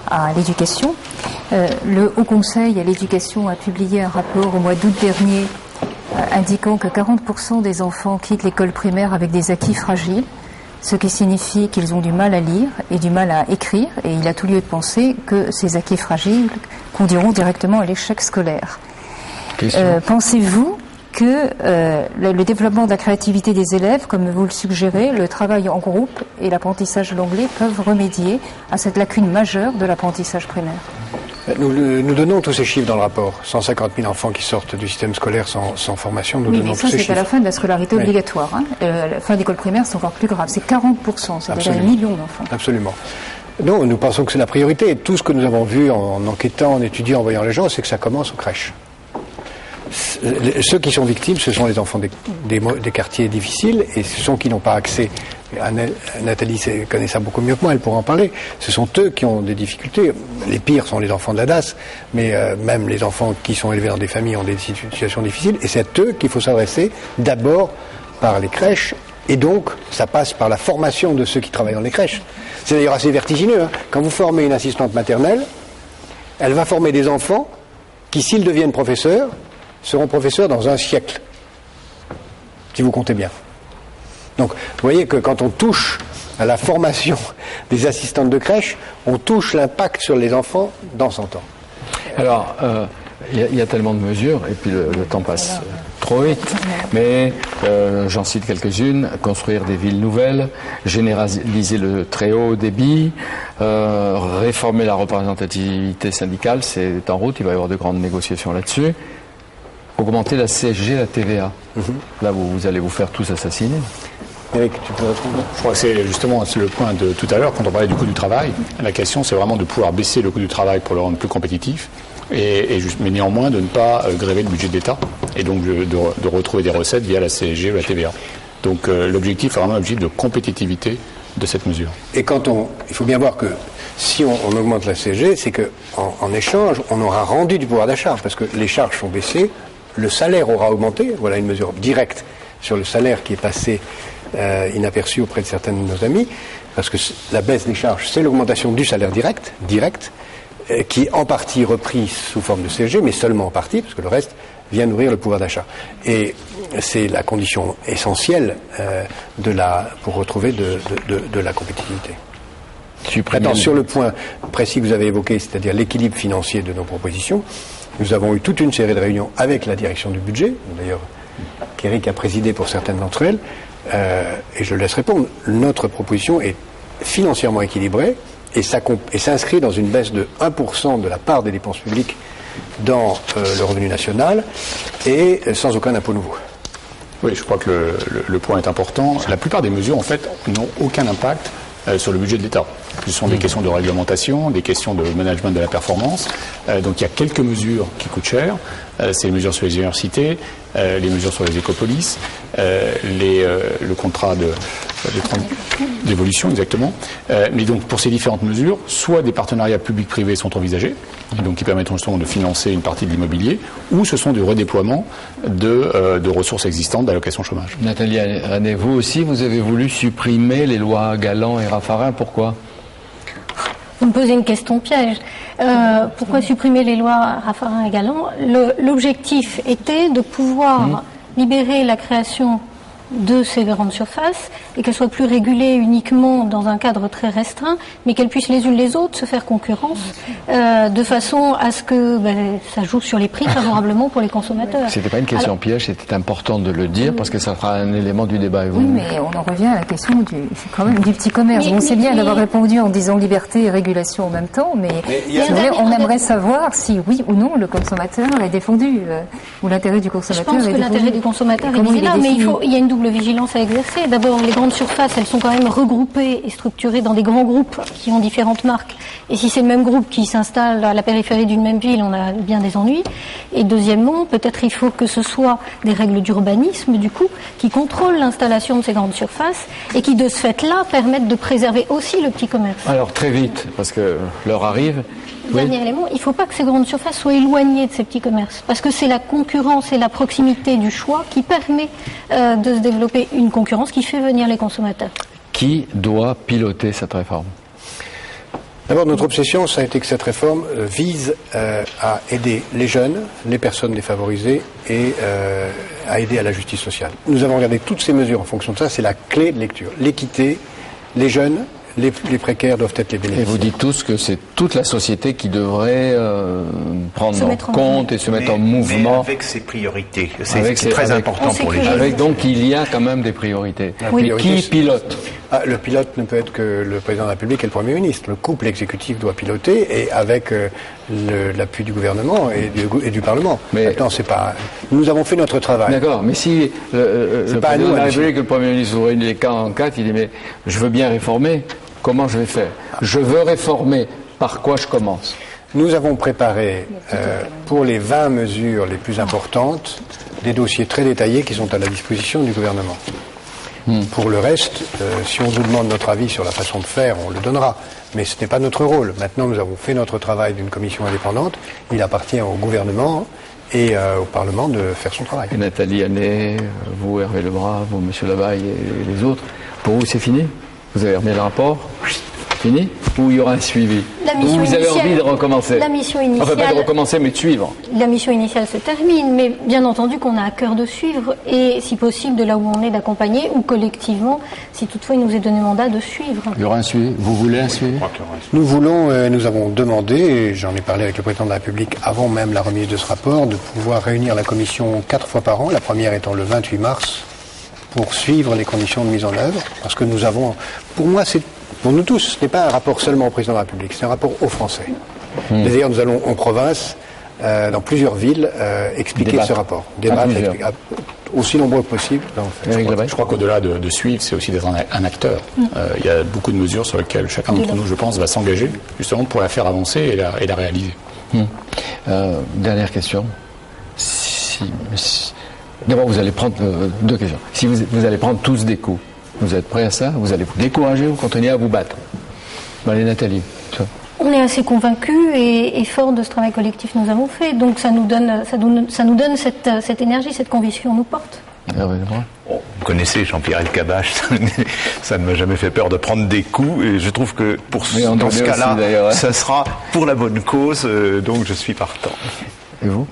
à l'éducation. Le Haut Conseil à l'éducation a publié un rapport au mois d'août dernier indiquant que 40% des enfants quittent l'école primaire avec des acquis fragiles, ce qui signifie qu'ils ont du mal à lire et du mal à écrire, et il a tout lieu de penser que ces acquis fragiles conduiront directement à l'échec scolaire. Pensez-vous que le développement de la créativité des élèves, comme vous le suggérez, le travail en groupe et l'apprentissage de l'anglais peuvent remédier à cette lacune majeure de l'apprentissage primaire. Nous donnons tous ces chiffres dans le rapport. 150 000 enfants qui sortent du système scolaire sans formation, nous donnons tous ces chiffres. C'est à la fin de la scolarité obligatoire. Hein. La fin d'école primaire, c'est encore plus grave. C'est 40%, c'est déjà 1 million d'enfants. Absolument. Non, nous pensons que c'est la priorité. Et tout ce que nous avons vu en enquêtant, en étudiant, en voyant les gens, c'est que ça commence aux crèches. Ceux qui sont victimes, ce sont les enfants des quartiers difficiles, et ce sont qui n'ont pas accès. Nathalie connaît ça beaucoup mieux que moi, elle pourra en parler. Ce sont eux qui ont des difficultés. Les pires sont les enfants de la DAS, mais même les enfants qui sont élevés dans des familles ont des situations difficiles, et c'est à eux qu'il faut s'adresser d'abord par les crèches, et donc ça passe par la formation de ceux qui travaillent dans les crèches. C'est d'ailleurs assez vertigineux. Hein. Quand vous formez une assistante maternelle, elle va former des enfants qui, s'ils deviennent professeurs, seront professeurs dans un siècle, si vous comptez bien. Donc, vous voyez que quand on touche à la formation des assistantes de crèche, on touche l'impact sur les enfants dans 100 ans. Alors, il y a tellement de mesures, et puis le temps passe trop vite, mais j'en cite quelques-unes. Construire des villes nouvelles, généraliser le très haut débit, réformer la représentativité syndicale, c'est en route, il va y avoir de grandes négociations là-dessus. Augmenter la CSG, la TVA. Là, vous allez vous faire tous assassiner. Eric, tu peux répondre ? Je crois que c'est justement le point de tout à l'heure, quand on parlait du coût du travail. La question, c'est vraiment de pouvoir baisser le coût du travail pour le rendre plus compétitif, mais néanmoins de ne pas gréver le budget de l'État, et donc de retrouver des recettes via la CSG ou la TVA. Donc l'objectif est vraiment un objectif de compétitivité de cette mesure. Et il faut bien voir que si on augmente la CSG, c'est qu'en échange, on aura rendu du pouvoir d'achat, parce que les charges sont baissées, le salaire aura augmenté, voilà une mesure directe sur le salaire qui est passé inaperçu auprès de certains de nos amis, parce que la baisse des charges, c'est l'augmentation du salaire direct, qui est en partie repris sous forme de CSG, mais seulement en partie, parce que le reste vient nourrir le pouvoir d'achat. Et c'est la condition essentielle pour retrouver de la compétitivité. Maintenant, sur le point précis que vous avez évoqué, c'est-à-dire l'équilibre financier de nos propositions, nous avons eu toute une série de réunions avec la direction du budget, d'ailleurs qu'Éric a présidé pour certaines d'entre elles, et je le laisse répondre. Notre proposition est financièrement équilibrée et s'inscrit dans une baisse de 1% de la part des dépenses publiques dans le revenu national et sans aucun impôt nouveau. Oui, je crois que le point est important. La plupart des mesures, en fait, n'ont aucun impact sur le budget de l'État. Ce sont des questions de réglementation, des questions de management de la performance. Donc il y a quelques mesures qui coûtent cher. C'est les mesures sur les universités, les mesures sur les écopolices, le contrat d'évolution, exactement. Mais donc pour ces différentes mesures, soit des partenariats publics-privés sont envisagés, et donc qui permettront justement de financer une partie de l'immobilier, ou ce sont des redéploiements de ressources existantes d'allocation chômage. Nathalie René, vous aussi, vous avez voulu supprimer les lois Galland et Raffarin, pourquoi ? Vous me posez une question piège. Pourquoi supprimer les lois Raffarin et Galland ? L'objectif était de pouvoir libérer la création de ces grandes surfaces et qu'elles soient plus régulées uniquement dans un cadre très restreint, mais qu'elles puissent les unes les autres se faire concurrence de façon à ce que ça joue sur les prix favorablement pour les consommateurs. C'était pas une question piège, c'était important de le dire parce que ça fera un élément du débat. Oui, mais on en revient à la question du petit commerce. On sait bien d'avoir répondu en disant liberté et régulation en même temps, mais on aimerait savoir si oui ou non le consommateur est défendu ou l'intérêt du consommateur est défendu. Je pense que l'intérêt du consommateur est défendu, mais il y a une double vigilance à exercer. D'abord, les grandes surfaces, elles sont quand même regroupées et structurées dans des grands groupes qui ont différentes marques. Et si c'est le même groupe qui s'installe à la périphérie d'une même ville, on a bien des ennuis. Et deuxièmement, peut-être il faut que ce soit des règles d'urbanisme, du coup, qui contrôlent l'installation de ces grandes surfaces et qui, de ce fait-là, permettent de préserver aussi le petit commerce. Alors, très vite, parce que l'heure arrive. Dernier élément, il ne faut pas que ces grandes surfaces soient éloignées de ces petits commerces, parce que c'est la concurrence et la proximité du choix qui permet de se développer une concurrence qui fait venir les consommateurs. Qui doit piloter cette réforme ? D'abord, notre obsession, ça a été que cette réforme vise à aider les jeunes, les personnes défavorisées et à aider à la justice sociale. Nous avons regardé toutes ces mesures en fonction de ça, c'est la clé de lecture. L'équité, les jeunes, les précaires doivent être les bénéficiaires. Et vous dites tous que c'est toute la société qui devrait prendre en compte et se mettre en mouvement. Mais avec ses priorités. C'est très important pour les jeunes. Avec donc il y a quand même des priorités. Qui pilote? Le pilote ne peut être que le président de la République et le Premier ministre. Le couple exécutif doit piloter et avec l'appui du gouvernement et du Parlement. Mais maintenant, c'est pas. Nous avons fait notre travail. D'accord, mais si le président de la République et le Premier ministre vous réunissent les cas en quatre, il dit mais je veux bien réformer. Comment je vais faire? Je veux réformer. Par quoi je commence? Nous avons préparé pour les 20 mesures les plus importantes des dossiers très détaillés qui sont à la disposition du gouvernement. Pour le reste, si on nous demande notre avis sur la façon de faire, on le donnera. Mais ce n'est pas notre rôle. Maintenant, nous avons fait notre travail d'une commission indépendante. Il appartient au gouvernement et au Parlement de faire son travail. Et Nathalie Hannet, vous, Hervé Lebras, vous, M. Labaille et les autres, pour vous, c'est fini? Vous avez remis le rapport? Fini? Ou il y aura un suivi? Ou vous avez envie de recommencer? La mission initiale. Enfin, pas de recommencer, mais de suivre. La mission initiale se termine, mais bien entendu qu'on a à cœur de suivre et, si possible, de là où on est, d'accompagner ou collectivement, si toutefois il nous est donné mandat de suivre. Il y aura un suivi? Vous voulez un suivi? Nous avons demandé, et j'en ai parlé avec le président de la République avant même la remise de ce rapport, de pouvoir réunir la commission 4 fois par an, la première étant le 28 mars, pour suivre les conditions de mise en œuvre, parce que nous avons, pour moi, pour nous tous, ce n'est pas un rapport seulement au président de la République, c'est un rapport aux Français. D'ailleurs, nous allons en province, dans plusieurs villes, expliquer ce rapport. Débattre, aussi nombreux que possible. Je crois qu'au-delà de suivre, c'est aussi d'être un acteur. Il y a beaucoup de mesures sur lesquelles chacun d'entre nous, je pense, va s'engager, justement pour la faire avancer et la réaliser. Dernière question. D'abord, vous allez prendre deux questions. Si vous allez prendre tous des coups, vous êtes prêts à ça? Vous allez vous décourager ou continuer à vous battre? Allez, Nathalie. Ça. On est assez convaincus et forts de ce travail collectif que nous avons fait. Donc ça nous donne cette énergie, cette conviction nous porte. Vous connaissez Jean-Pierre Elkabbach, ça ne m'a jamais fait peur de prendre des coups et je trouve que dans ce cas-là, ça sera pour la bonne cause, donc je suis partant. Et vous?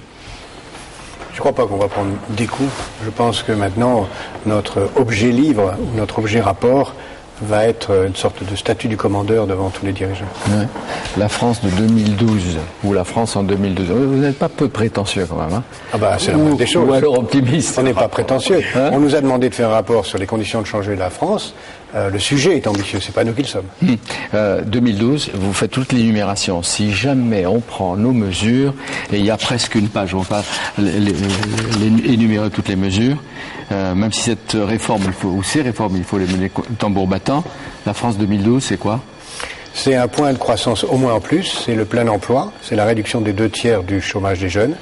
Je ne crois pas qu'on va prendre des coups. Je pense que maintenant, notre objet livre, notre objet rapport, va être une sorte de statut du commandeur devant tous les dirigeants. Ouais. La France de 2012, ou la France en 2012, vous n'êtes pas peu prétentieux quand même, hein? Ah bah c'est la moindre des choses. Ou alors optimiste. On n'est pas prétentieux. Hein? On nous a demandé de faire un rapport sur les conditions de changer la France. Le sujet est ambitieux, c'est pas nous qui le sommes. 2012, vous faites toute l'énumération. Si jamais on prend nos mesures, et il y a presque une page, on va pas énumérer toutes les mesures, même si cette réforme, ces réformes, il faut les mener tambour battant, la France 2012, c'est quoi? C'est un point de croissance au moins en plus, c'est le plein emploi, c'est la réduction des 2/3 du chômage des jeunes,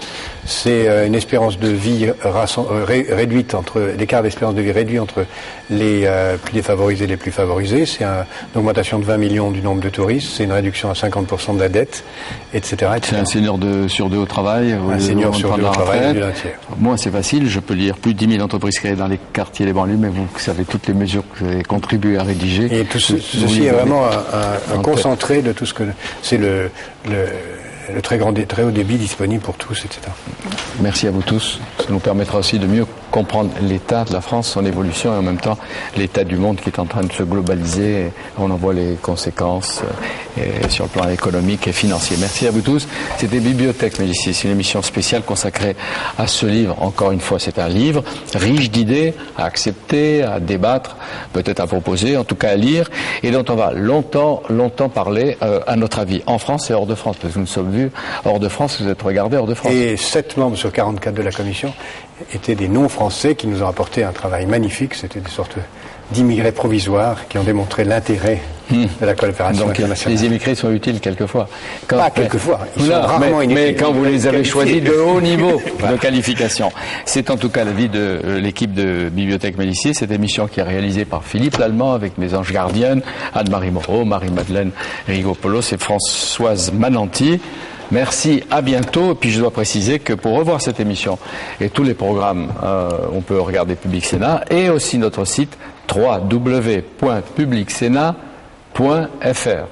c'est une espérance de vie réduite l'écart d'espérance de vie réduit entre les plus défavorisés et les plus favorisés, c'est une augmentation de 20 millions du nombre de touristes, c'est une réduction à 50% de la dette, etc. C'est un senior sur deux au travail. Un senior sur deux au travail, d'un tiers. Moi, c'est facile, je peux lire plus de 10 000 entreprises créées dans les quartiers des banlieues, mais vous savez toutes les mesures que vous avez contribué à rédiger. Et tout ceci est vraiment un concentré de tout ce que c'est le très haut débit disponible pour tous, etc. Merci à vous tous. Ça nous permettra aussi de mieux comprendre l'état de la France, son évolution et en même temps l'état du monde qui est en train de se globaliser. On en voit les conséquences sur le plan économique et financier. Merci à vous tous. C'était Bibliothèque Médicis, une émission spéciale consacrée à ce livre. Encore une fois, c'est un livre riche d'idées à accepter, à débattre, peut-être à proposer, en tout cas à lire, et dont on va longtemps parler, à notre avis, en France et hors de France, parce que nous sommes vus hors de France, vous êtes regardés hors de France. Et 7 membres sur 44 de la commission étaient des non-français qui nous ont apporté un travail magnifique. C'était des sortes d'immigrés provisoires qui ont démontré l'intérêt de la coopération internationale. Les immigrés sont utiles quelquefois. Pas quelquefois, ils sont rarement inutiles. Mais quand vous les avez choisis de haut niveau de qualification. C'est en tout cas l'avis de l'équipe de Bibliothèque Médicis, cette émission qui est réalisée par Philippe Lallemand avec mes anges gardiennes, Anne-Marie Moreau, Marie-Madeleine Rigopoulos et Françoise Mananti. Merci, à bientôt. Et puis je dois préciser que pour revoir cette émission et tous les programmes, on peut regarder Public Sénat et aussi notre site www.publicsenat.fr.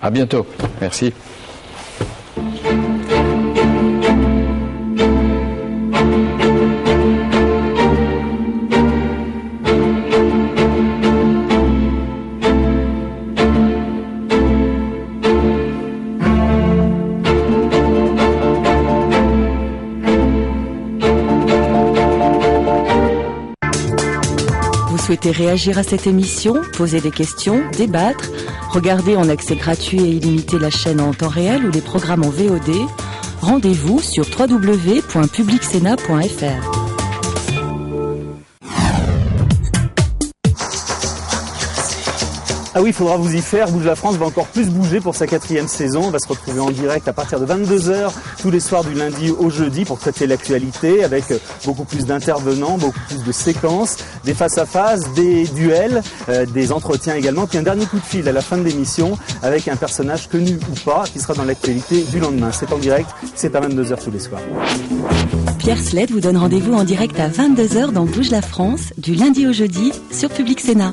À bientôt. Merci. souhaitez réagir à cette émission, poser des questions, débattre, regarder en accès gratuit et illimité la chaîne en temps réel ou les programmes en VOD, rendez-vous sur www.publicsena.fr. Ah oui, il faudra vous y faire. Bouge la France va encore plus bouger pour sa 4e saison. On va se retrouver en direct à partir de 22h tous les soirs du lundi au jeudi pour traiter l'actualité avec beaucoup plus d'intervenants, beaucoup plus de séquences, des face-à-face, des duels, des entretiens également. Puis un dernier coup de fil à la fin de l'émission avec un personnage connu ou pas qui sera dans l'actualité du lendemain. C'est en direct, c'est à 22h tous les soirs. Pierre Sled vous donne rendez-vous en direct à 22h dans Bouge la France du lundi au jeudi sur Public Sénat.